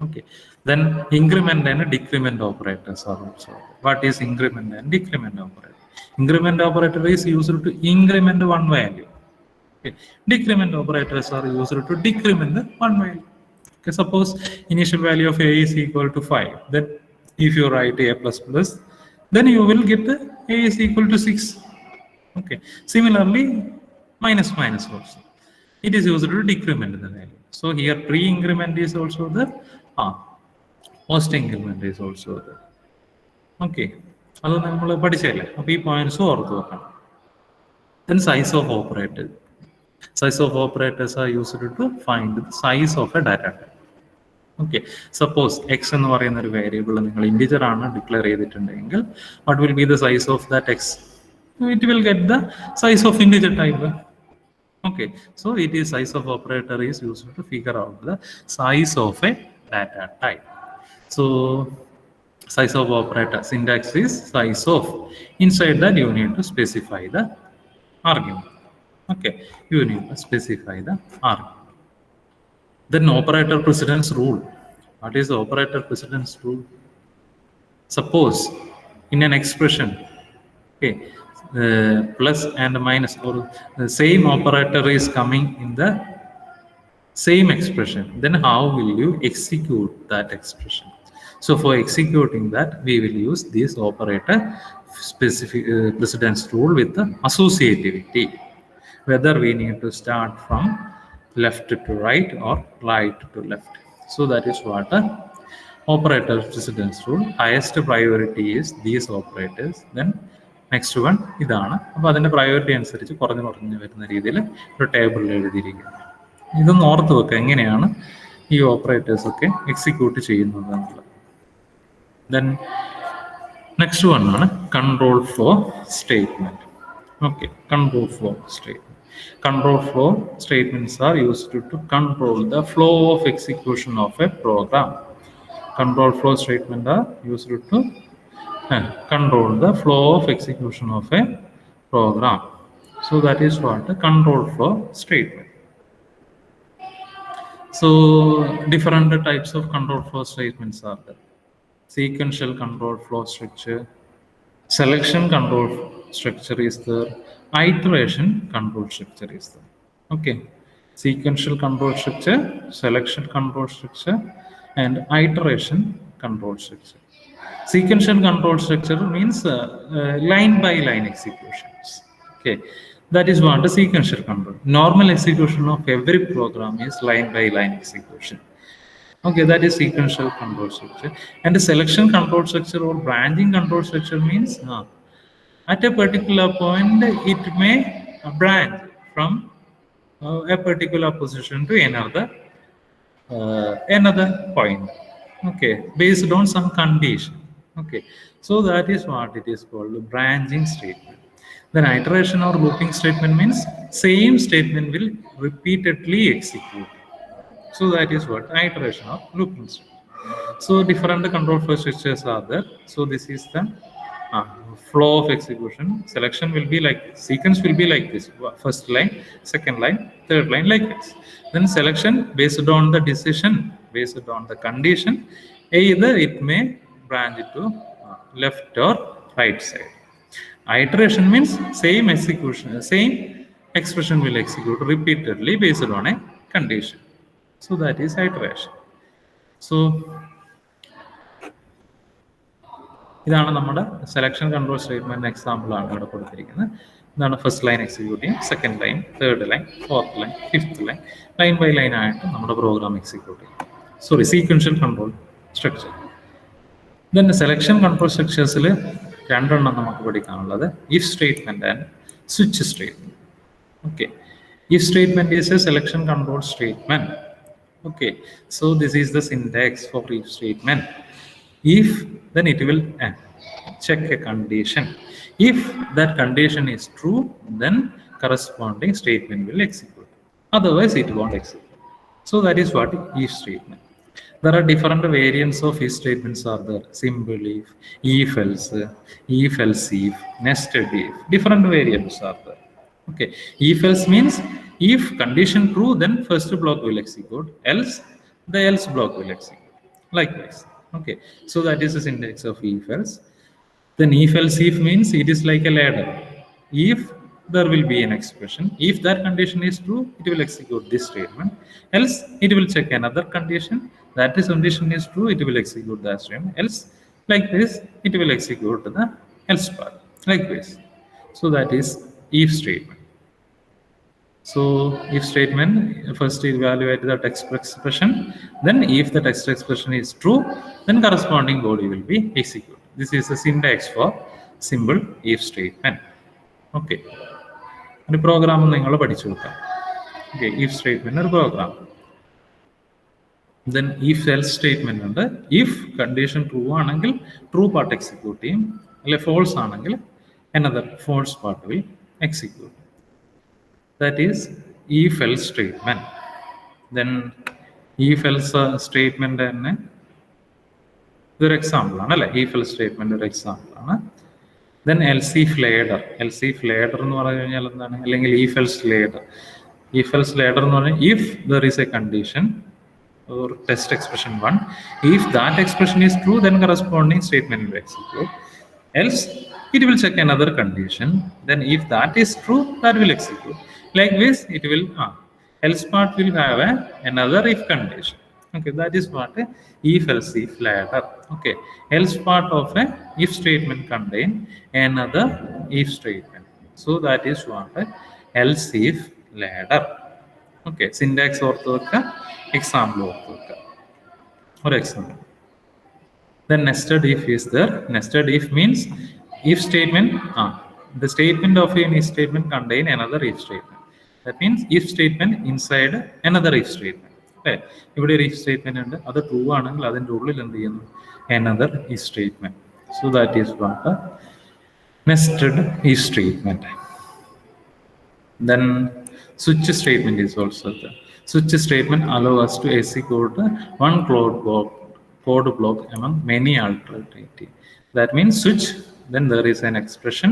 [SPEAKER 1] Okay, then increment and decrement operators are also. What is increment and decrement operator? Increment operator is used to increment one value. Okay, decrement operators are used to decrement one value. Okay, suppose initial value of a is equal to 5, then if you write a plus plus, then you will get a is equal to 6. Okay, similarly minus minus also, it is used to decrement the value. So here pre-increment is also there, post increment is also there. Okay, അത് നമ്മൾ പഠിച്ചല്ലേ. അപ്പോൾ ഈ points ഓർത്ത് വെക്കണം. Then size of operator. Size of operators are used to find the size of a data type. Okay, suppose x എന്ന് പറയുന്ന ഒരു variable നിങ്ങൾ ഇന്റിജർ ആണ് ഡിക്ലെയർ ചെയ്തിട്ടുണ്ടെങ്കിൽ, what will be the size of that x? It will get the size of integer type. Okay, so it is size of operator is used to figure out the size of a data type. So size of operator syntax is size of. Inside that you need to specify the argument. Okay, you need to specify the argument. Then operator precedence rule. What is the operator precedence rule? Suppose in an expression, okay, plus and minus or the same operator is coming in the same expression, then how will you execute that expression? So for executing that, we will use this operator specific precedence rule with the associativity, whether we need to start from left to right or right to left. So that is what the operator precedence rule. Highest priority is these operators, then next one ഇതാണ്. അപ്പോൾ അതിൻ്റെ priority അനുസരിച്ച് കുറഞ്ഞു വരുന്ന രീതിയിൽ ഒരു ടേബിളിൽ എഴുതിയിരിക്കുന്നു. ഇതൊന്ന് ഓർത്ത് വെക്കുക എങ്ങനെയാണ് ഈ ഓപ്പറേറ്റേഴ്സ് ഒക്കെ എക്സിക്യൂട്ട് ചെയ്യുന്നത് എന്നുള്ളത്. ദെൻ നെക്സ്റ്റ് വൺ ആണ് control flow statement. Okay, control flow statement. Control flow statements are used to control the flow of execution of a program. Control flow statements are used to control the flow of execution of a program. So that is what the control flow statement. So different types of control flow statements are there. Sequential control flow structure, selection control structure is there, iteration control structure is there. Okay, sequential control structure, selection control structure, and iteration control structure. Sequential control structure means line by line executions. Okay, that is what the sequential control. Normal execution of every program is line by line execution. Okay, that is sequential control structure. And the selection control structure or branching control structure means at a particular point it may branch from a particular position to another point. Okay, based on some condition. Okay, so that is what it is called branching statement. Then iteration or looping statement means same statement will repeatedly execute. So that is what iteration or looping statement. So different control flow structures are there. So this is the flow of execution. Selection will be like, sequence will be like this: first line, second line, third line, like this. Then selection based on the decision, based on the condition, either it may branch to left or right side. Iteration means same execution, same expression will execute repeatedly based on a condition. So that is iteration. So ഇതാണ് നമ്മുടെ selection control statement example ആണ് ഇവിടെ കൊടുത്തിരിക്കുന്നത്. ഇതാണ് first line execute ചെയ്യും, second line, third line, fourth line, fifth line, line by line ആയിട്ട് നമ്മുടെ program execute ചെയ്യും. Sorry, sequential control structure. Then selection control സ്ട്രക്ചേഴ്സിൽ രണ്ടെണ്ണം നമുക്ക് പഠിക്കാനുള്ളത്: if statement and switch statement. Okay, if statement is a selection control statement. Okay, so this is the syntax for if statement. If, then it will check a condition. If that condition is true, then corresponding statement will execute. Otherwise, it won't execute. So that is what if statement. There are different variants of if statements are there. Simple if else if, nested if. Different variants are there. Okay, if else means if condition true, then first block will execute, else the else block will execute. Likewise. Okay, so that is the syntax of if else. Then if else if means it is like a ladder. If there will be an expression, if that condition is true, it will execute this statement, else it will check another condition, that is condition is true, it will execute that statement, else like this it will execute the else part. Likewise. So that is if statement. So if statement, first evaluate the text expression, then if the text expression is true, then corresponding body will be executed. This is the syntax for simple if statement. Okay, ഒരു programme നിങ്ങൾ പഠിച്ചു വെക്കാം. Okay, if statement ഒരു programme. Then if else statement ഉണ്ട്. If condition true ആണെങ്കിൽ true part execute ചെയ്യും, അല്ലെ false ആണെങ്കിൽ another false part will execute. That is if else statement. Then if else statement തന്നെ ഇതൊരു എക്സാമ്പിൾ ആണ് അല്ലെ, if else statement ഒരു എക്സാമ്പിൾ ആണ്. Then else if ladder. else if ladder എന്ന് പറഞ്ഞു കഴിഞ്ഞാൽ എന്താണ്, അല്ലെങ്കിൽ if else ladder. if else ladder എന്ന് പറഞ്ഞാൽ if there is a condition or test expression 1, if that expression is true, then corresponding statement will execute, else it will check another condition. Then if that is true, that will execute. Like this, it will else part will have another if condition. Okay, that is what a if else if ladder. Okay, else part of a if statement contain another if statement. So that is what a else if ladder. Okay, syntax ഓർത്ത് വെക്കുക, example ഓർത്ത് വെക്കുക. ഒരു example. Then nested if is there. Nested if means if statement, the statement of an if statement contain another if statement. That means if statement inside another if statement. Okay, ഇവിടെ ഒരു if statement ഉണ്ട്, അത് true ആണെങ്കിൽ അതിൻ്റെ ഉള്ളിൽ എന്ത് ചെയ്യുന്നു, another if statement. So that is what a nested if statement. Then switch statement is also there. Switch statement allow us to execute one code block among many alternatives. That means switch, then there is an expression.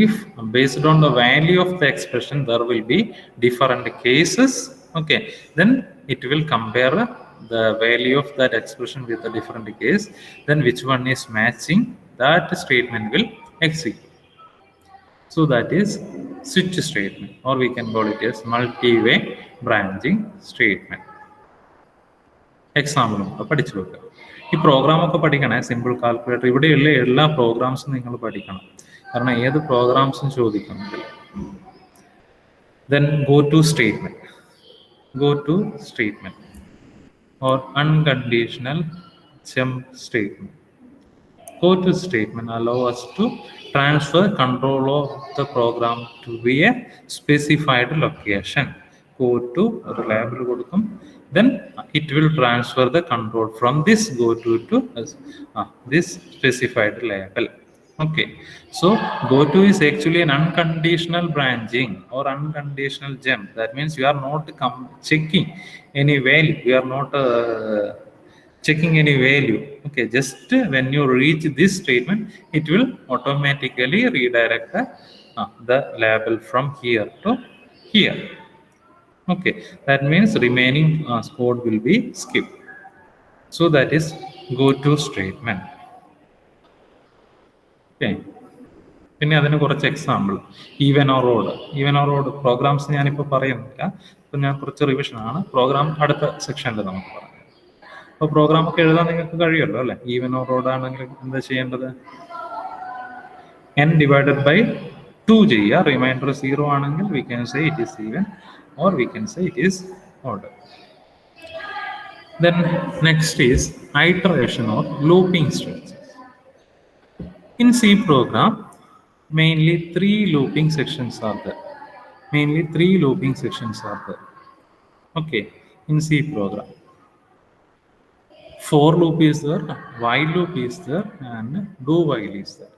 [SPEAKER 1] If based on the value of the expression there will be different cases, okay, then it will compare the value of that expression with a different case, then which one is matching, that statement will execute. So that is switch statement, or we can call it as multi-way branching statement. എക്സാമ്പിളും പഠിച്ചു വെക്കുക. ഈ പ്രോഗ്രാമൊക്കെ പഠിക്കണേ, simple calculator ഇവിടെയുള്ള എല്ലാ പ്രോഗ്രാംസും നിങ്ങൾ പഠിക്കണം, കാരണം ഏത് പ്രോഗ്രാംസും ചോദിക്കുന്നുണ്ട്. Then go to statement or unconditional jump statement. Go to statement allow us to transfer control of the program to be a specified location. Go to label കൊടുക്കും, then it will transfer the control from this go to this specified label. Okay, so go to is actually an unconditional branching or unconditional jump. That means you are not checking any value, you are not checking any value. Okay, just when you reach this statement, it will automatically redirect the label from here to here. Okay, that means remaining code will be skipped. So that is go to statement. Okay, പിന്നെ അതിന് കുറച്ച് example. Even or odd programs ഞാനിപ്പോൾ പറയുന്നില്ല, ഇപ്പം ഞാൻ കുറച്ച് revision ആണ്. Programme അടുത്ത സെക്ഷനിൽ നമുക്ക് പറയാം. അപ്പോൾ പ്രോഗ്രാം ഒക്കെ എഴുതാൻ നിങ്ങൾക്ക് കഴിയുമല്ലോ അല്ലേ? ഈവൻ ഓർ ഓഡ് ആണെങ്കിൽ എന്താ ചെയ്യേണ്ടത്, n ഡിവൈഡഡ് ബൈ 2 ചെയ്യുക. റിമൈൻഡർ 0 ആണെങ്കിൽ we can say it is even, or we can say it is odd. Then next is iteration or looping structures. In C program, mainly 3 looping sections are there. Okay, in C program, for loop is there, while loop is there, and do while is there.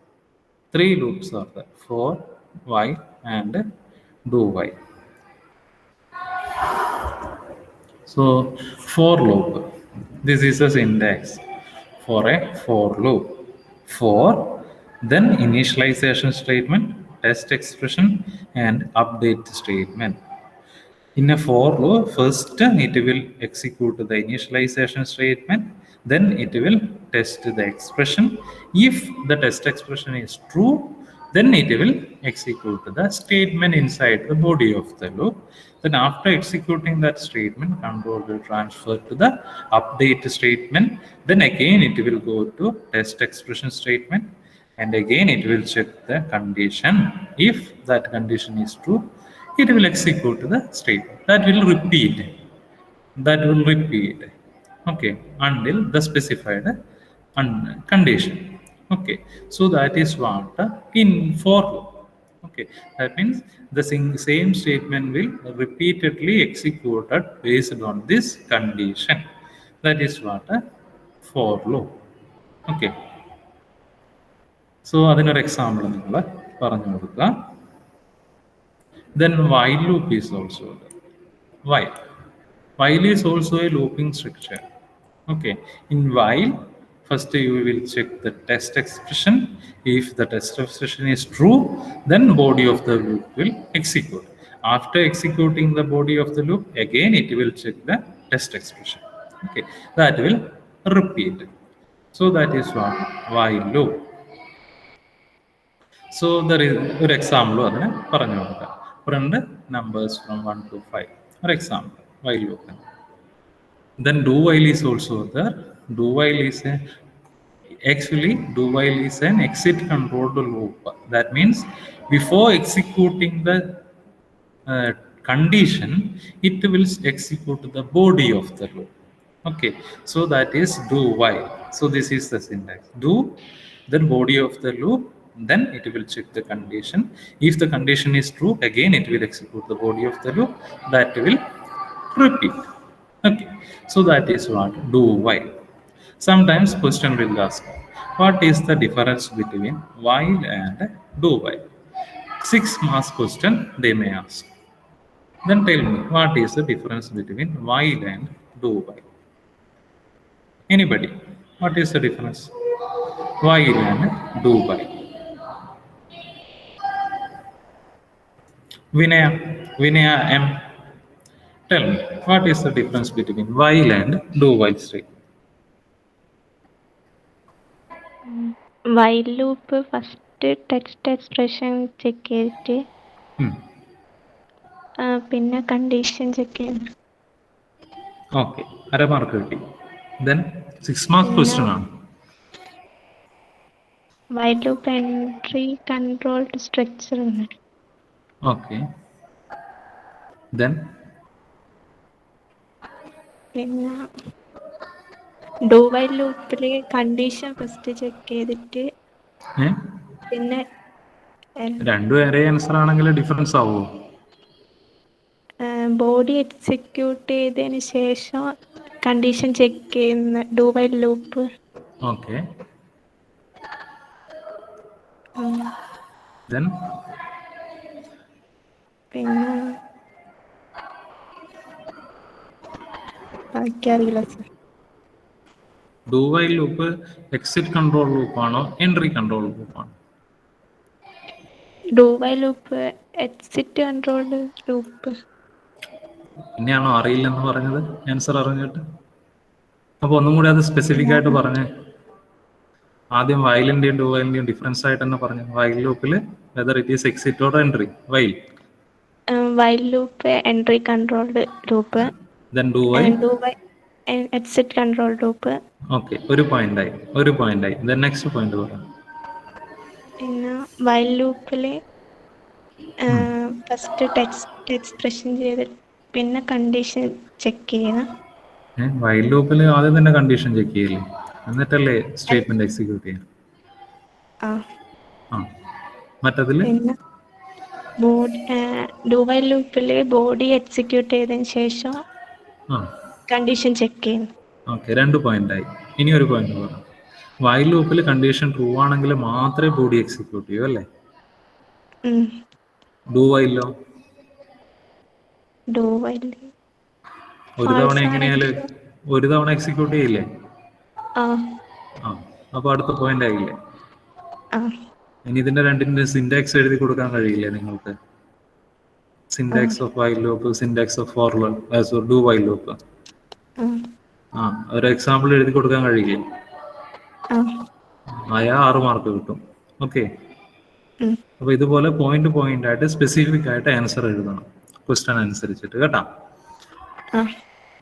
[SPEAKER 1] 3 loops are there: for, while, and do while. So for loop, this is a syntax for a for loop. For, then initialization statement, test expression, and update statement. In a for loop, first it will execute the initialization statement, then it will test the expression. If the test expression is true, then it will execute the statement inside the body of the loop. Then after executing that statement, control will transfer to the update statement. Then again it will go to test expression statement, and again it will check the condition. If that condition is true, it will execute the statement. That will repeat. Okay, until the specified condition. Okay, so that is what in for loop. Okay, that means the same statement will repeatedly executed based on this condition. That is what for loop. Okay, so അതിനൊരു example നിങ്ങൾ പറഞ്ഞു കൊടുക്കുക. Then while loop is also there. While is also a looping structure. Okay, in while, first you will check the test expression. If the test expression is true, then body of the loop will execute. After executing the body of the loop, again it will check the test expression. Okay, that will repeat. So that is what while loop. So there is ഒരു എക്സാമ്പിളും അതിന് പറഞ്ഞു കൊടുക്കാം. Print numbers from 1 to 5 ഒരു example while loop. Then do while is also there. Do while is do while is an exit controlled loop. That means before executing the condition, it will execute the body of the loop. Okay, so that is do while. So this is the syntax: do, then body of the loop, then it will check the condition. If the condition is true, again it will execute the body of the loop. That will repeat. Okay, so that is what do while. Sometimes question will ask, what is the difference between while and do while? 6 marks question they may ask. Then tell me, what is the difference between while and do while? Anybody? What is the difference? While and do while. Vinaya M. Tell me, what is the difference between while and do while statement?
[SPEAKER 4] While loop first text expression check ചെയ്തിട്ട് പിന്നെ condition check ചെയ്യുന്നു.
[SPEAKER 1] Okay, അര mark കിട്ടി. Then 6 mark question ആണ്.
[SPEAKER 4] While loop entry controlled structure ആണ്.
[SPEAKER 1] Okay. Then
[SPEAKER 4] പിന്നെ do while ലൂപ്പില് condition first check ചെയ്തിട്ട് പിന്നെ
[SPEAKER 1] രണ്ടും ഒരേ ആൻസർ ആണെങ്കിൽ ഡിഫറൻസ് ആവുമോ?
[SPEAKER 4] ബോഡി എക്സിക്യൂട്ട് ചെയ്തതിന് ശേഷം കണ്ടീഷൻ ചെക്ക് ചെയ്യുന്ന do while loop.
[SPEAKER 1] Okay. Then
[SPEAKER 4] പിന്നെ ബാക്കി അറിയില്ല sir.
[SPEAKER 1] Do while loop exit control loop ആണോ എൻട്രി കൺട്രോൾ ലൂപ്പ് ആണോ?
[SPEAKER 4] Do while loop exit controlled loop.
[SPEAKER 1] പിന്നെയാണോ അറിയില്ലെന്ന് പറഞ്ഞത് ആൻസർ അറിഞ്ഞിട്ട്? അപ്പോൾ ഒന്നും കൂടി അത് സ്പെസിഫിക് ആയിട്ട് പറഞ്ഞേ. ആദ്യം വൈലിന്റെയും ഡു വൈലിന്റെയും ഡിഫറൻസ് ആയിട്ട് തന്നെ പറഞ്ഞു. വൈൽ ലൂപ്പിൽ whether it is exit or entry. While
[SPEAKER 4] loop entry controlled loop.
[SPEAKER 1] Then do while
[SPEAKER 4] exit control loop.
[SPEAKER 1] Okay, ഒരു പോയിന്റ് ആയി. Then next point പറയാം.
[SPEAKER 4] പിന്നെ while loopല് ഫസ്റ്റ് ടെക്സ്റ്റ് എക്സ്പ്രഷൻ ചെയ്ത് പിന്നെ കണ്ടീഷൻ ചെക്ക് ചെയ്യണം.
[SPEAKER 1] while loopല് ആദ്യം തന്നെ കണ്ടീഷൻ ചെക്ക് ചെയ്യില്ലേ, എന്നിട്ടല്ലേ സ്റ്റേറ്റ്മെന്റ് എക്സിക്യൂട്ട് ചെയ്യാം? മറ്റതില്
[SPEAKER 4] ഡു വൈൽ ലൂപ്പില് ബോഡി എക്സിക്യൂട്ട് ചെയ്തതിന് ശേഷം കണ്ടീഷൻ ചെക്ക് ചെയ്യുന്നു.
[SPEAKER 1] ഓക്കെ, 2 പോയിന്റ് ആയി. ഇനി ഒരു പോയിന്റ് പറയാം. വൈൽ ലൂപ്പിൽ കണ്ടീഷൻ ട്രൂ ആണെങ്കിൽ മാത്രമേ ബോഡി എക്സിക്യൂട്ട് ചെയ്യൂ അല്ലേ? ഡു വൈലോ ഒരു തവണ എങ്ങനെയാലും ഒരു തവണ എക്സിക്യൂട്ട് ചെയ്യില്ലേ? അപ്പൊ അടുത്ത പോയിന്റ് ആയില്ലേ? ഇനി ഇതിന്റെ രണ്ടിന്റെ സിന്റാക്സ് എഴുതി കൊടുക്കാൻ കഴിയില്ലേ നിങ്ങൾക്ക്? Syntax of while loop, syntax of for loop, do while loop. ഒരു എക്സാമ്പിൾ എഴുതി കൊടുക്കാൻ കഴിയില്ലേ? ആയാ 6 മാർക്ക് കിട്ടും. ഓക്കെ, അപ്പൊ ഇതുപോലെ പോയിന്റ് ആയിട്ട് സ്പെസിഫിക് ആയിട്ട് ആൻസർ എഴുതണം ക്വസ്റ്റ്യൻ അനുസരിച്ചിട്ട് കേട്ടോ.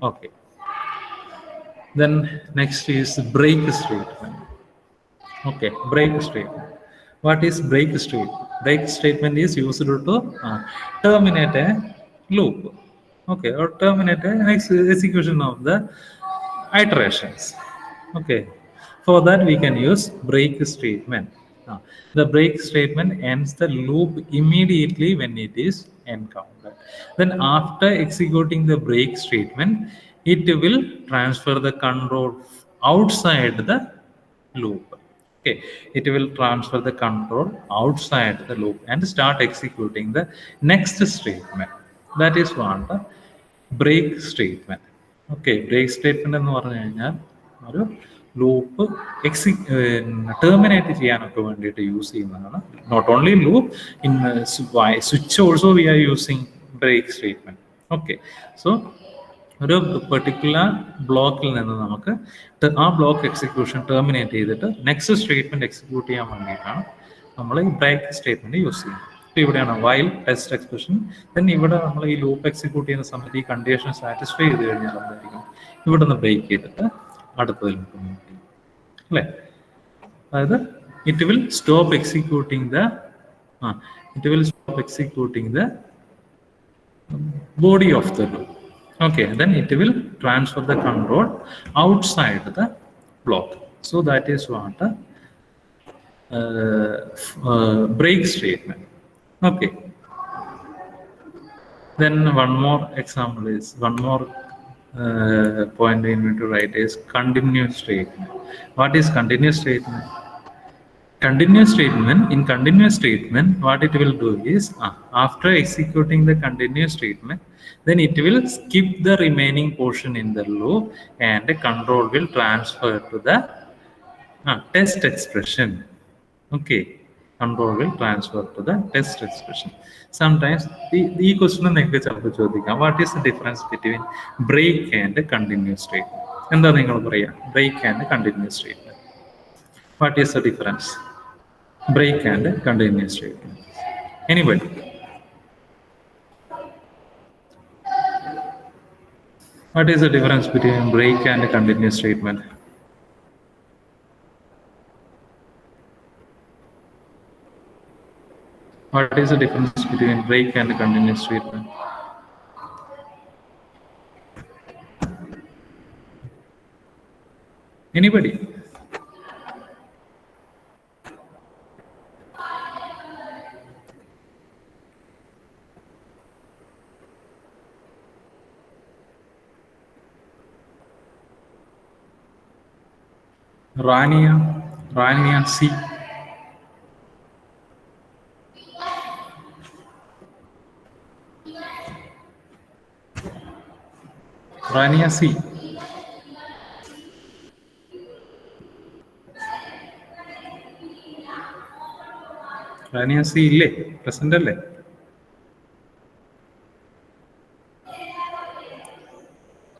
[SPEAKER 1] Okay, then next is break statement. Okay, break statement. What is break statement? Break statement is used to terminate a loop. Okay, or terminate an execution of the iterations. Okay, for that we can use break statement. The break statement ends the loop immediately when it is encountered. Then after executing the break statement, it will transfer the control outside the loop. Okay, it will transfer the control outside the loop and start executing the next statement. That is what the break statement. Okay, break statement എന്ന് പറഞ്ഞു കഴിഞ്ഞാൽ ഒരു loop terminate ചെയ്യാനൊക്കെ വേണ്ടിയിട്ട് use ചെയ്യുന്നതാണ്. Not only loop, in switch also we are using break statement. Okay, so ഒരു particular ബ്ലോക്കിൽ നിന്ന് നമുക്ക് ആ ബ്ലോക്ക് എക്സിക്യൂഷൻ ടെർമിനേറ്റ് ചെയ്തിട്ട് നെക്സ്റ്റ് സ്റ്റേറ്റ്മെന്റ് എക്സിക്യൂട്ട് ചെയ്യാൻ വേണ്ടിയിട്ടാണ് നമ്മൾ ഈ ബ്രേക്ക് സ്റ്റേറ്റ്മെന്റ് യൂസ് ചെയ്യും. ഇപ്പൊ ഇവിടെയാണ് വൈൽ ടെസ്റ്റ് എക്സ്പ്രഷൻ. ദെൻ ഇവിടെ നമ്മൾ ഈ ലൂപ്പ് എക്സിക്യൂട്ട് ചെയ്യുന്ന സമയത്ത് ഈ കണ്ടീഷൻ സാറ്റിസ്ഫൈ ചെയ്ത് കഴിഞ്ഞാൽ എന്തായിരിക്കും, ഇവിടെ നിന്ന് ബ്രേക്ക് ചെയ്തിട്ട് അടുത്തതിൽ പോകും അല്ലേ. അതായത് it will stop executing the body of the loop. Okay, then it will transfer the control outside the block. So that is what break statement. Okay, then one more example is point we need to write is continuous statement. What is continuous statement? In continuous statement, what it will do is, after executing the continuous statement, then it will skip the remaining portion in the loop and the control will transfer to the test expression. Okay, control will transfer to the test expression. Sometimes the question what is the difference between break and continuous statement? Break and continuous statement. What is the difference? Break and continuous statement. Anybody? What is the difference between break and continuous statement? What is the difference between break and continuous statement? Anybody? Rania C. Rania C. Rania C ഇല്ലേ? Present അല്ലേ?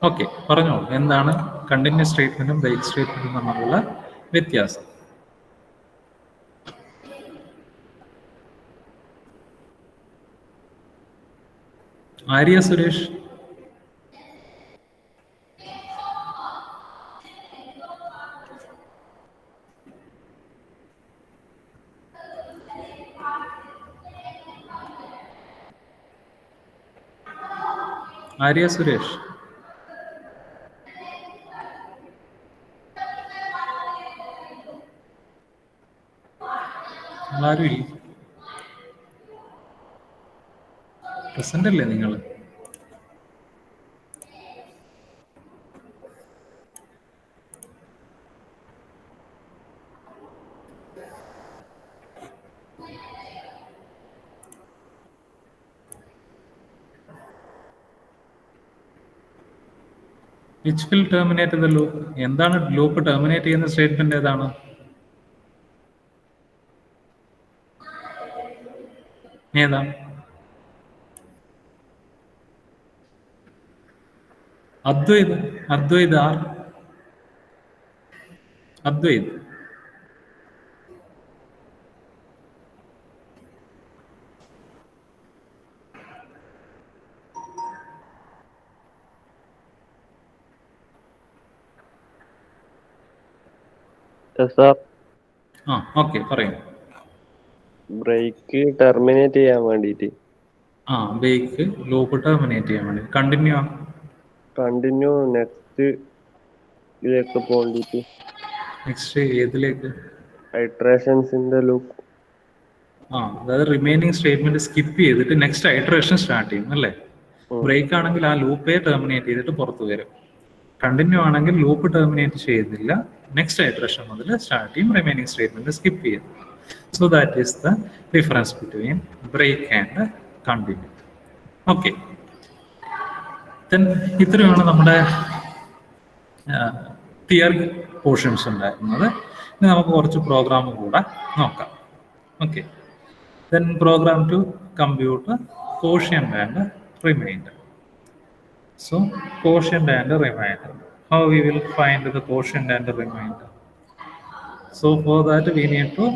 [SPEAKER 1] Okay, പറഞ്ഞോളൂ എന്താണ് continuous സ്റ്റേറ്റ്മെന്റും break സ്റ്റേറ്റ്മെന്റും തമ്മിലുള്ള വ്യത്യാസം? ആര്യ സുരേഷ്. ആര്യ സുരേഷ്. ആരും present അല്ലേ നിങ്ങൾ? Which will terminate the loop? എന്താണ് ലൂപ്പ് ടെർമിനേറ്റ് ചെയ്യുന്ന സ്റ്റേറ്റ്മെന്റ് ഏതാണ്? ഏതാ? അദ്വൈത്. അദ്വൈത്. ഓക്കെ, പറയൂ.
[SPEAKER 5] ബ്രേക്ക് ടെർമിനേറ്റ് ചെയ്യാൻ വേണ്ടിട്ട്.
[SPEAKER 1] ബ്രേക്ക് ലൂപ്പ് ടെർമിനേറ്റ് ചെയ്യാൻ വേണ്ടി. കണ്ടിന്യൂ
[SPEAKER 5] നെക്സ്റ്റ് ഇതിലേക്ക് പോകേണ്ടിട്ട്.
[SPEAKER 1] നെക്സ്റ്റ് ഏതിലേക്ക്?
[SPEAKER 5] ഇറ്ററേഷൻസിന്റെ ലൂപ്പ്.
[SPEAKER 1] അതായത് റിമൈനിങ് സ്റ്റേറ്റ്മെന്റ് സ്കിപ്പ് ചെയ്തിട്ട് നെക്സ്റ്റ് ഇറ്ററേഷൻ സ്റ്റാർട്ട് ചെയ്യും അല്ലേ? ബ്രേക്ക് ആണെങ്കിൽ ആ ലൂപ്പേ ടെർമിനേറ്റ് ചെയ്തിട്ട് പുറത്തു വരും. കണ്ടിന്യൂ ആണെങ്കിൽ ലൂപ്പ് ടെർമിനേറ്റ് ചെയ്യുന്നില്ല, നെക്സ്റ്റ് ഇറ്ററേഷൻ മുതൽ സ്റ്റാർട്ട് ചെയ്യും, റിമൈനിങ് സ്റ്റേറ്റ്മെന്റ് സ്കിപ്പ് ചെയ്യും. So that is the difference between break and continue. Okay. Then ഇത്രയാണ് നമ്മുടെ തിയറി പോർഷൻസ് ഉണ്ടായിരുന്നത്. ഇനി നമുക്ക് കുറച്ച് പ്രോഗ്രാം കൂടെ നോക്കാം. Okay. Then program to compute quotient and remainder. So quotient and remainder. How we will find the quotient and remainder? So for that we need to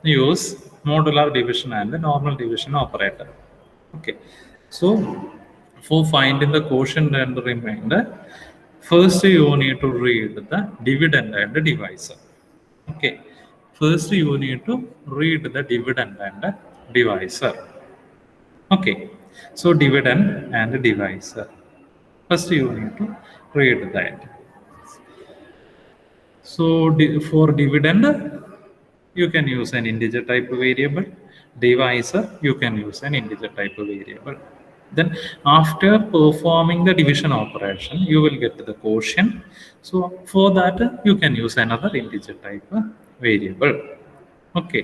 [SPEAKER 1] use modular division and the normal division operator. Okay, so for finding the quotient and the remainder, first you need to read the dividend and the divisor. Okay, first you need to read the dividend and the divisor. Okay, so dividend and the divisor. First you need to read that. So for dividend, you can use an integer type variable. Divisor, you can use an integer type variable. Then after performing the division operation, you will get the quotient. So for that, you can use another integer type variable. Okay,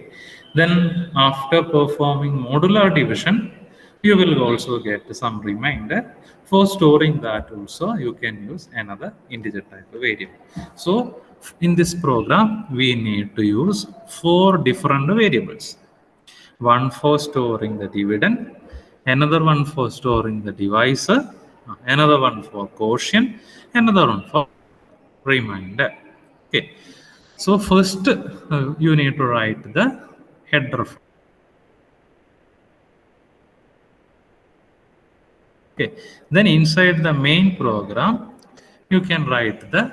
[SPEAKER 1] then after performing modular division, you will also get some remainder. For storing that also, you can use another integer type variable. So in this program, we need to use 4 different variables. One for storing the dividend, another one for storing the divisor, another one for quotient, another one for remainder. Okay, so first you need to write the header. Okay, then inside the main program, you can write the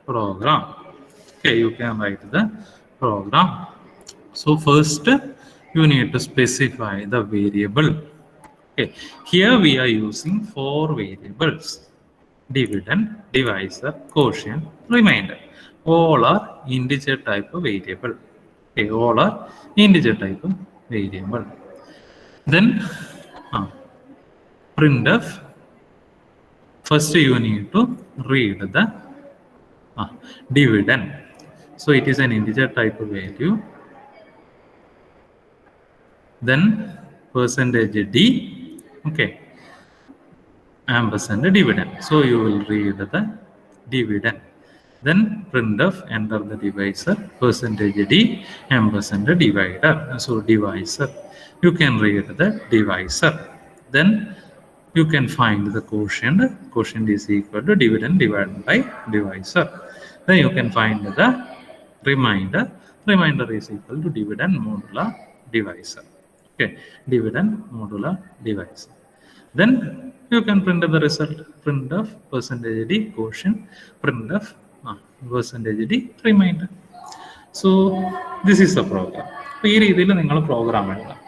[SPEAKER 1] program. Okay, you can write the program. So first you need to specify the variable. Okay, here we are using 4 variables: dividend, divisor, quotient, remainder. All are integer type of variable. Okay, all are integer type of variable. Then printf. First you need to read the dividend. So it is an integer type of value. Then percentage d, okay, ampersand dividend. So you will read the dividend. Then printf, enter the divisor, percentage d, ampersand divider. So divisor, you can read the divisor. Then you can find the quotient. Quotient is equal to dividend divided by divisor. Then you can find the remainder. Remainder is equal to dividend modular divisor. Okay, dividend modular divisor. Then you can print the result. Printf percentage d quotient, printf percentage d remainder. So this is the program. അപ്പോൾ ഈ രീതിയിൽ നിങ്ങൾ programme എഴുതാം.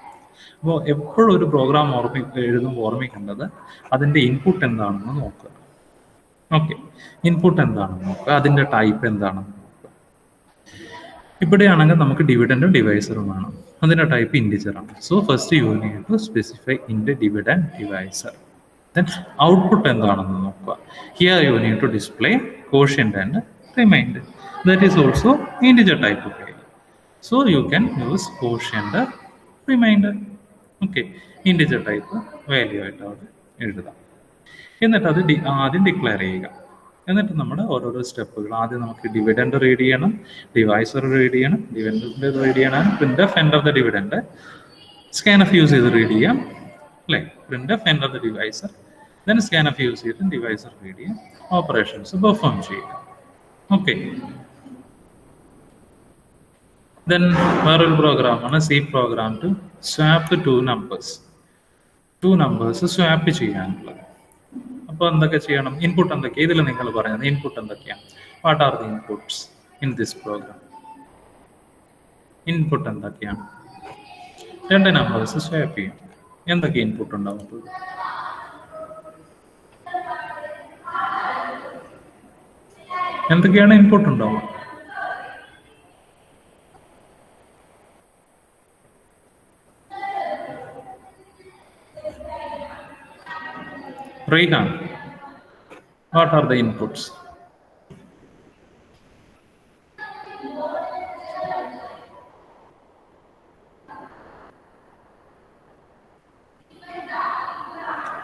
[SPEAKER 1] അപ്പോൾ എപ്പോഴും ഒരു programme എഴുതുമ്പോൾ ഓർമ്മിക്കേണ്ടത് അതിൻ്റെ ഇൻപുട്ട് എന്താണെന്ന് നോക്കുക. ഓക്കെ, ഇൻപുട്ട് എന്താണെന്ന് നോക്കുക, അതിൻ്റെ ടൈപ്പ് എന്താണെന്ന് നോക്കുക. ഇവിടെയാണെങ്കിൽ നമുക്ക് ഡിവിഡൻറ്റും ഡിവൈസറും വേണം. അതിൻ്റെ ടൈപ്പ് ഇൻറ്റിജർ ആണ്. So first you need to specify int dividend divisor. Then output എന്താണെന്ന് നോക്കുക. Here you need to display quotient and remainder. That is also integer type of value. So you can use quotient remainder. Okay, integer type value ആയിട്ട് അവിടെ എഴുതാം. എന്നിട്ട് അത് ആദ്യം declare ചെയ്യുക. എന്നിട്ട് നമ്മൾ ഓരോരോ സ്റ്റെപ്പുകൾ, ആദ്യം നമുക്ക് ഡിവിഡൻഡ് റീഡ് ചെയ്യണം, ഡിവൈസർ റീഡ് ചെയ്യണം, ഡിവിഡൻഡ് റീഡ് ചെയ്യണം, printf end of the dividend, scanf use ചെയ്ത് റീഡ് ചെയ്യാം അല്ലേ, printf end of the divisor, then scanf use ചെയ്തിട്ട് ഡിവൈസർ റീഡ് ചെയ്യാം, ഓപ്പറേഷൻസ് പെർഫോം ചെയ്യുക. ഓക്കെ, ദെൻ വേറൊരു പ്രോഗ്രാമാണ് C program to swap two numbers swap ചെയ്യാനുള്ളത്. അപ്പോൾ എന്തൊക്കെ ചെയ്യണം, ഇൻപുട്ട് എന്തൊക്കെയാണ് ഇതിൽ നിങ്ങൾ പറയുന്നത്, ഇൻപുട്ട് എന്തൊക്കെയാണ്, what are the inputs in this program. Input എന്തൊക്കെയാണ്, 2 നമ്പേഴ്സ് സ്വാപ്പ് ചെയ്യും. എന്തൊക്കെ ഇൻപുട്ട് ഉണ്ടാവും, എന്തൊക്കെയാണ് ഇൻപുട്ട് ഉണ്ടാവുക. Rehan, what are the inputs?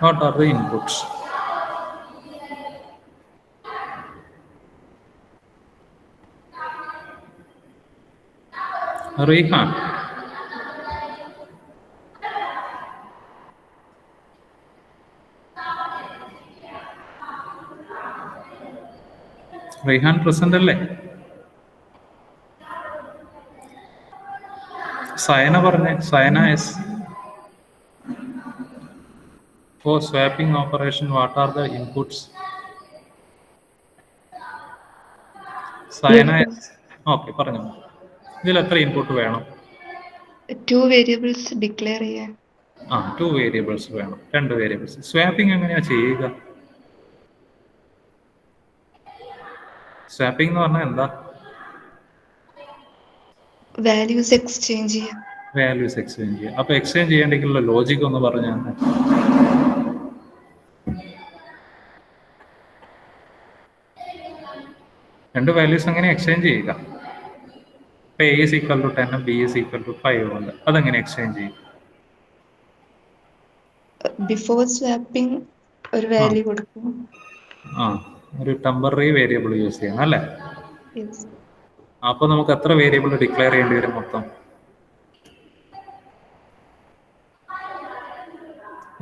[SPEAKER 1] What are the inputs? Rehan. Raihan present അല്ലേ? സയന പറഞ്ഞേ. Sayana S. For swapping operation, what are the inputs? Sayana S. Okay, പറഞ്ഞു. ഇതിൽ എത്ര ഇൻപുട്ട് വേണം?
[SPEAKER 6] 2 വേരിയബിൾസ് ഡിക്ലെയർ ചെയ്യാൻ.
[SPEAKER 1] 2 വേരിയബിൾസ് വേണം, 2 വേരിയബിൾസ്. സ്വാപ്പിംഗ് എങ്ങനെയാ ചെയ്യുക? സ്വാപ്പിംഗ് എന്ന് പറഞ്ഞാൽ എന്താ?
[SPEAKER 6] വാല്യൂസ് എക്സ്ചേഞ്ച് ചെയ്യാം.
[SPEAKER 1] വാല്യൂസ് എക്സ്ചേഞ്ച് ചെയ്യുക. അപ്പൊ എക്സ്ചേഞ്ച് ചെയ്യേണ്ടെങ്കിലുള്ള ലോജിക് ഒന്ന് പറഞ്ഞു തന്നെ. രണ്ട് വാല്യൂസ് എങ്ങനെ എക്സ്ചേഞ്ച് ചെയ്യുക? ഇപ്പൊ A is equal to 10 B is equal to 5 ഉണ്ട്. അതെങ്ങനെ എക്സ്ചേഞ്ച് ചെയ്യും?
[SPEAKER 6] ബിഫോർ സ്വാപ്പിംഗ് ഒരു വാല്യൂ കൊടുക്കും.
[SPEAKER 1] ഒരു ടെമ്പററി വേരിയബിൾ യൂസ് ചെയ്യണം അല്ലേ?
[SPEAKER 6] Yes.
[SPEAKER 1] അപ്പൊ നമുക്ക് എത്ര വേരിയബിൾ ഡിക്ലെയർ ചെയ്യേണ്ടി വരും മൊത്തം?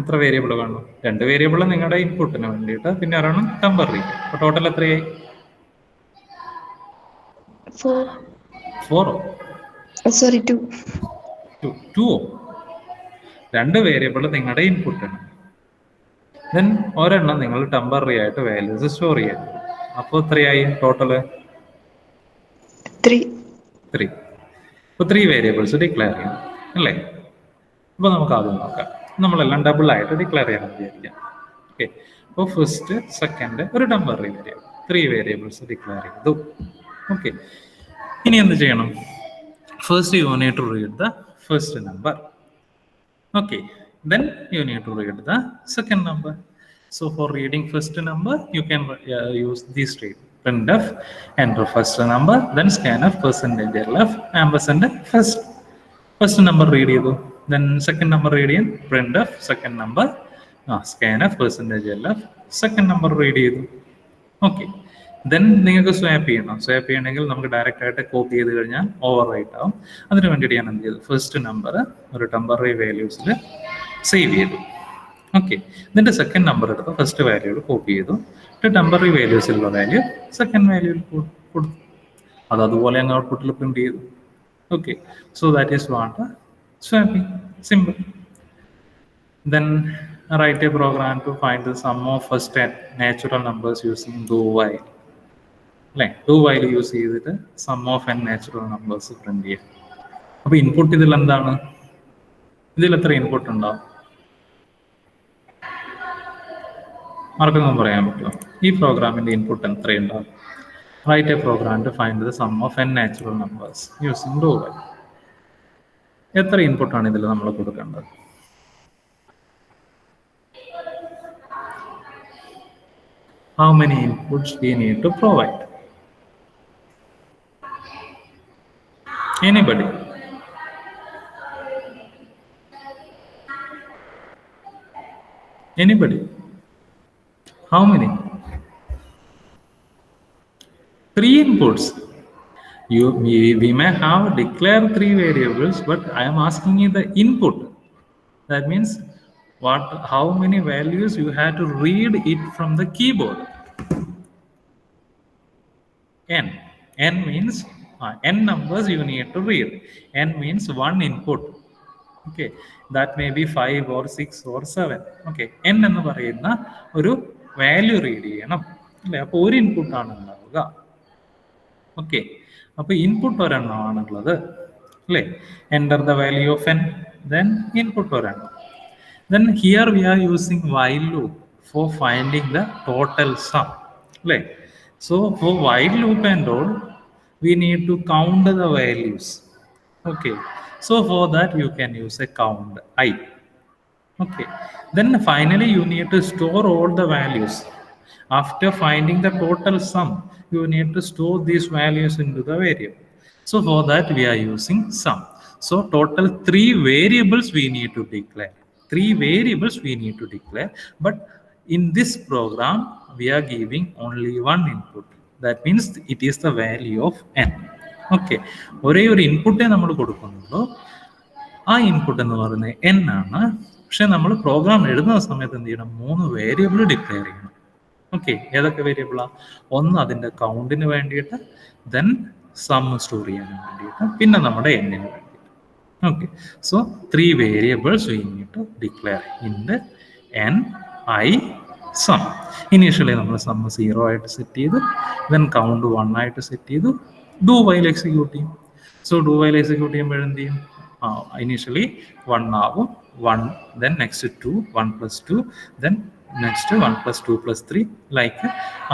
[SPEAKER 1] എത്ര വേരിയബിൾ വേണം? 2 വേരിയബിൾ നിങ്ങളുടെ ഇൻപുട്ടിന് വേണ്ടിയിട്ട്, പിന്നെ ഒരെണ്ണം ടെമ്പററി. അപ്പൊ ടോട്ടൽ എത്രയായി? 4.
[SPEAKER 6] സോറി 2.
[SPEAKER 1] 2. 2 വേരിയബിൾ നിങ്ങളുടെ ഇൻപുട്ടാണ്. ദെൻ ഒരെണ്ണം നിങ്ങൾ ടെമ്പററി ആയിട്ട് വാല്യൂസ് സ്റ്റോർ ചെയ്യാം. അപ്പോൾ എത്രയായി ടോട്ടല്? 3. അപ്പോൾ 3 വേരിയബിൾസ് ഡിക്ലെയർ ചെയ്യണം അല്ലേ? അപ്പോൾ നമുക്ക് ആദ്യം നോക്കാം. നമ്മളെല്ലാം ഡബിൾ ആയിട്ട് ഡിക്ലെയർ ചെയ്യാൻ വിചാരിക്കാം. ഓക്കെ, അപ്പോൾ ഫസ്റ്റ് സെക്കൻഡ് ഒരു ടെമ്പററി വേരിയബിൾ, 3 വേരിയബിൾസ് ഡിക്ലെയർ ചെയ്തു. ഓക്കെ, ഇനി എന്ത് ചെയ്യണം? First you need to read the first number. Okay, then you need to read the second number. So for reading first number, you can use these statements. Printf, enter first number, then scanf, %lf, ampersand first number read ചെയ്തു. Then second number read ചെയ്യാൻ printf, second number, scanf, %lf, second number read ചെയ്തു. Okay, then നിങ്ങൾക്ക് swap ചെയ്യണം. Swap ചെയ്യണമെങ്കിൽ നമുക്ക് direct ആയിട്ട് copy ചെയ്ത് കഴിഞ്ഞാൽ ഓവർ റൈറ്റ് ആവും. അതിന് വേണ്ടിയിട്ട് ഞാൻ എന്ത് ചെയ്തു? ഫസ്റ്റ് നമ്പർ ഒരു ടെമ്പററി വാല്യൂസിൽ സേവ് ചെയ്തു. ഓക്കെ, എന്നിട്ട് സെക്കൻഡ് നമ്പർ എടുത്ത് ഫസ്റ്റ് വാല്യൂയിൽ കോപ്പി ചെയ്തു. എന്നിട്ട് ടെമ്പററി വാല്യൂസിലുള്ള വാല്യൂ സെക്കൻഡ് വാല്യൂയിൽ കൊടുത്തു. അത് അതുപോലെ അങ്ങ് ഔട്ട്പുട്ടിൽ പ്രിന്റ് ചെയ്തു. Okay, so that is what swapping. Simple. Then write a program to find the sum of first natural numbers using do while. അല്ലേ? do while യൂസ് ചെയ്തിട്ട് sum of n natural numbers print ചെയ്യാം. അപ്പൊ input ഇതിൽ എന്താണ്? ഇതിൽ എത്ര input ഉണ്ടാവും? ആർക്കൊന്നും പറയാൻ പറ്റുമോ? ഈ പ്രോഗ്രാമിന്റെ ഇൻപുട്ട് എത്രയുണ്ടാവും? Write a program to find the sum of n natural numbers using do while. എത്ര ഇൻപുട്ടാണ് ഇതിൽ നമ്മൾ കൊടുക്കേണ്ടത്? How many inputs we need to provide? Anybody? How many? 3 inputs. We may have declared 3 variables, but I am asking you the input. That means how many values you have to read it from the keyboard. N means n numbers you need to read. N means 1 input. Okay, that may be 5 or 6 or 7. Okay, n എന്ന് പറയുന്ന ഒരു value read ചെയ്യണം അല്ലേ? അപ്പോൾ ഒരു input ആണ് ഉണ്ടാവുക. Okay, അപ്പോൾ ഇൻപുട്ട് ഒരെണ്ണമാണുള്ളത് അല്ലേ? Enter the value of n, then input ഒരെണ്ണം. Then here we are using while loop for finding the total sum. Right? So for while loop and all, we need to count the values. Okay. So for that you can use a count I. Okay. Then finally you need to store all the values. After finding the total sum, you need to store these values into the variable. So for that we are using sum. So total 3 variables we need to declare. 3 variables we need to declare, but in this program we are giving only 1 input. That means it is the value of n. Okay, ഒരേ ഒരു ഇൻപുട്ടേ നമ്മൾ കൊടുക്കുന്നുള്ളൂ. ആ input എന്ന് പറയുന്നത് n ആണ്. പക്ഷെ നമ്മൾ പ്രോഗ്രാം എഴുതുന്ന സമയത്ത് എന്ത് ചെയ്യണം? 3 വേരിയബിൾ ഡിക്ലെയർ ചെയ്യണം. ഓക്കെ, ഏതൊക്കെ വേരിയബിളാ? ഒന്ന് അതിന്റെ കൗണ്ടിന് വേണ്ടിയിട്ട്, ദെൻ സം സ്റ്റോർ ചെയ്യാൻ വേണ്ടിയിട്ട്, പിന്നെ നമ്മുടെ എന്നിന് വേണ്ടിയിട്ട്. Okay, so 3 variables we need to declare in the n, I, sum. Initially നമ്മൾ sum 0 ആയിട്ട് സെറ്റ് ചെയ്തു, then count 1 ആയിട്ട് സെറ്റ് ചെയ്തു, do while execute ചെയ്യും. So do while execute ചെയ്യുമ്പോൾ എന്ത് ചെയ്യും? Initially 1 ആവും, 1, then next 2, 1 plus 2, then next 1 plus 2 plus 3, like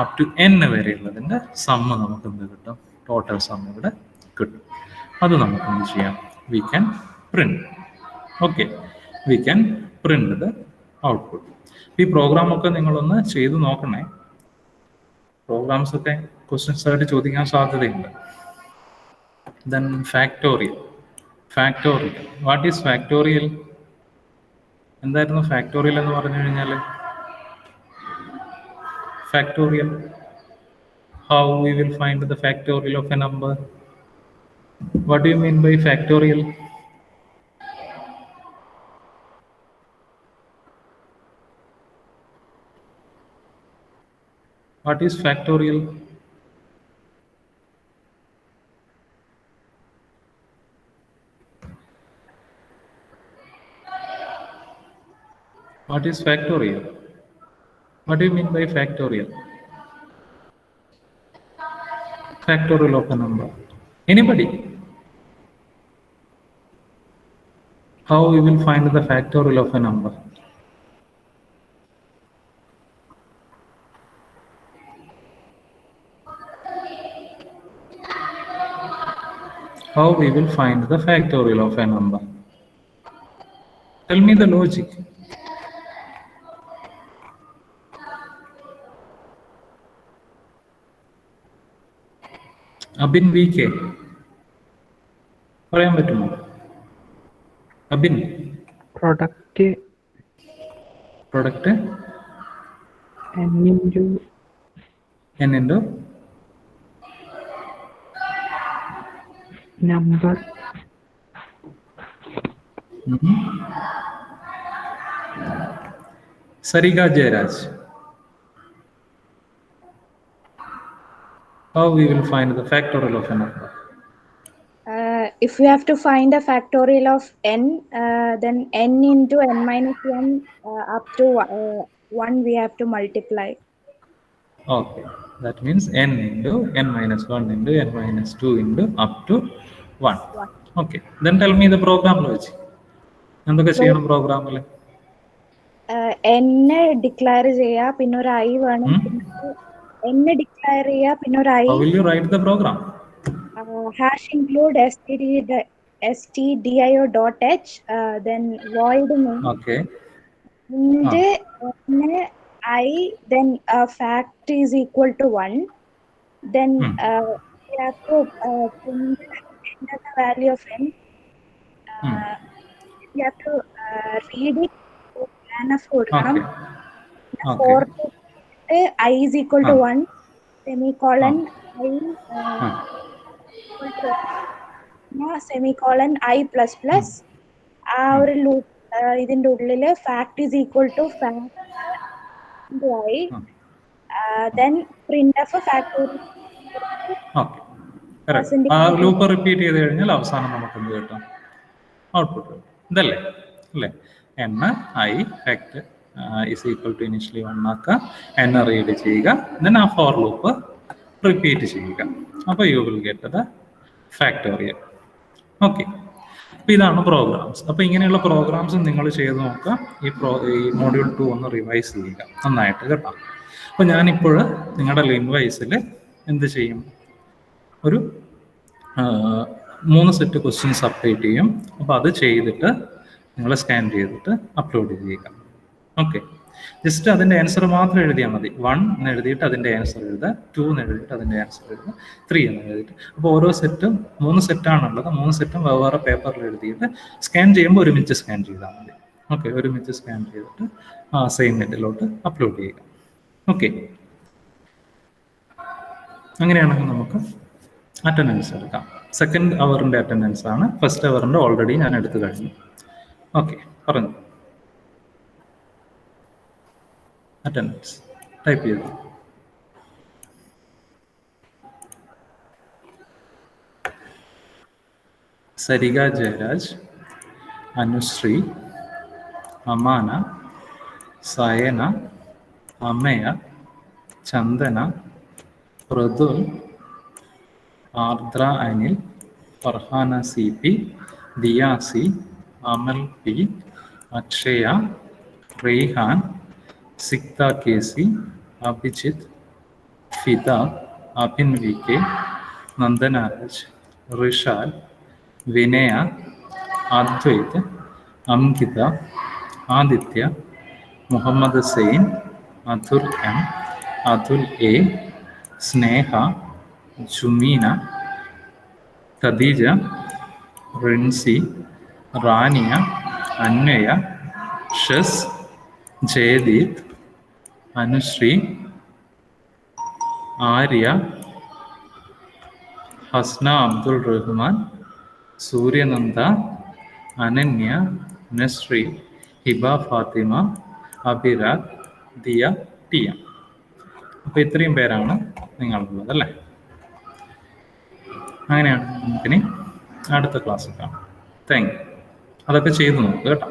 [SPEAKER 1] up to n വരെയുള്ളതിൻ്റെ സം നമുക്ക് എന്ത് കിട്ടും? ടോട്ടൽ സം ഇവിടെ കിട്ടും. അത് നമുക്ക് എന്ത് ചെയ്യാം? We can print. Okay, we can print the output. ഈ പ്രോഗ്രാം ഒക്കെ നിങ്ങളൊന്ന് ചെയ്ത് നോക്കണേ. പ്രോഗ്രാംസ് ഒക്കെ ക്വസ്റ്റ്യൻസ് ആയിട്ട് ചോദിക്കാൻ സാധ്യതയുണ്ട്. Then factorial. Factorial. What is factorial? എന്തായിരുന്നു factorial എന്ന് പറഞ്ഞു കഴിഞ്ഞാൽ? Factorial. How we will find the factorial of a number? What do you mean by factorial? What is factorial? What is factorial? What do you mean by factorial? Factorial of a number. Anybody? How we will find the factorial of a number? How we will find the factorial of a number? Tell me the logic. Abin VK. പറയാൻ പറ്റുമോ? Abin,
[SPEAKER 7] product n into number
[SPEAKER 1] Sarika Jairaj. How we will find the factorial of a number?
[SPEAKER 8] If we have to find a factorial of n, then n into n minus 1 up to 1 we have to multiply.
[SPEAKER 1] Okay, that means n into n minus 1 into n minus 2 into up to 1. Okay, then tell me the program logic. എന്തൊക്കെ ചെയ്യണം പ്രോഗ്രാമിൽ?
[SPEAKER 8] n declare ചെയ്യുക, പിന്നെ ഒരു i വേണം. n declare ചെയ്യുക, പിന്നെ ഒരു i.
[SPEAKER 1] How will you write the program?
[SPEAKER 8] Hash include stdio.h, then void name.
[SPEAKER 1] Okay.
[SPEAKER 8] And I, then fact is equal to 1. Then we have to enter the value of n. We have to read it to plan of code.
[SPEAKER 1] Okay.
[SPEAKER 8] For I is equal to 1, semicolon I semicolon I plus plus. Our loop ഇതിന്റെ ഉള്ളിൽ fact is equal to fact into I. Then print of a factorial.
[SPEAKER 1] Okay. Correct. ആ loop repeat ചെയ്ത് കഴിഞ്ഞാൽ അവസാനം നമുക്ക് എന്ത് കിട്ടും? Output കിട്ടും. ഇതല്ലേ അല്ലേ? n I fact is equal to initially 1 ആക്കുക, n റീഡ് ചെയ്യുക, then ആ ഫോർ ലൂപ്പ് റിപ്പീറ്റ് ചെയ്യുക. അപ്പോൾ you will get the factorial. Okay, അപ്പോൾ ഇതാണ് പ്രോഗ്രാംസ്. അപ്പോൾ ഇങ്ങനെയുള്ള പ്രോഗ്രാംസ് നിങ്ങൾ ചെയ്ത് നോക്കുക. ഈ മോഡ്യൂൾ 2 ഒന്ന് റിവൈസ് ചെയ്യുക നന്നായിട്ട് കേട്ടോ. അപ്പോൾ ഞാനിപ്പോൾ നിങ്ങളുടെ ലിൻവൈസിൽ എന്ത് ചെയ്യും? ഒരു 3 സെറ്റ് ക്വസ്റ്റ്യൻസ് അപ്ഡേറ്റ് ചെയ്യും. അപ്പോൾ അത് ചെയ്തിട്ട് നിങ്ങൾ സ്കാൻ ചെയ്തിട്ട് അപ്ലോഡ് ചെയ്യുക. ഓക്കെ, ജസ്റ്റ് അതിൻ്റെ ആൻസർ മാത്രം എഴുതിയാൽ മതി. 1 എന്ന് എഴുതിയിട്ട് അതിൻ്റെ ആൻസർ എഴുതുക, 2 എന്ന് എഴുതിയിട്ട് അതിൻ്റെ ആൻസർ എഴുതുക, 3 എന്ന് എഴുതിയിട്ട്. അപ്പോൾ ഓരോ സെറ്റും 3 സെറ്റാണുള്ളത്. 3 സെറ്റും വേറെ പേപ്പറിൽ എഴുതിയിട്ട് സ്കാൻ ചെയ്യുമ്പോൾ ഒരുമിച്ച് സ്കാൻ ചെയ്താൽ മതി. ഓക്കെ, ഒരുമിച്ച് സ്കാൻ ചെയ്തിട്ട് അസൈൻമെൻറ്റിലോട്ട് അപ്ലോഡ് ചെയ്യുക. ഓക്കെ, അങ്ങനെയാണെങ്കിൽ നമുക്ക് അറ്റൻഡൻസ് എടുക്കാം. സെക്കൻഡ് അവറിൻ്റെ അറ്റൻഡൻസ് ആണ്. ഫസ്റ്റ് അവറിൻ്റെ ഓൾറെഡി ഞാൻ എടുത്തു കഴിഞ്ഞു. ഓക്കെ, പറഞ്ഞു. അറ്റൻഡൻസ് ടൈപ്പ് ചെയ്തു. Sarika Jayaraj, Anushree, Amana, Sayana, Amaya, Chandana, Prathul, Ardra Anil, Farhana C P, Diyasi, Amal P, Akshaya, Rehan, Siktha K C, Abhijith, Fida, Abhin V K, Nandanaraj, Rishal, Vinaya, Advaith, Ankitha, Aditya, Muhammad Zain, Athul M, Athul A, Sneha, Jumeena, Khadeeja, Rinsi, Rania, Anvaya, Shaz, Jayadeep, Anushree, Arya, Hasna Abdul Rahman, സൂര്യനന്ദ, Ananya, Nasri, Hiba Fathima, Abhirag, Diya, ടിയ. അപ്പോൾ ഇത്രയും പേരാണ് നിങ്ങളുള്ളത് അല്ലേ? അങ്ങനെയാണ് നമുക്കിനി അടുത്ത ക്ലാസ്സിൽ കാണാം. Thank you. അതൊക്കെ ചെയ്തു നോക്കുക കേട്ടോ.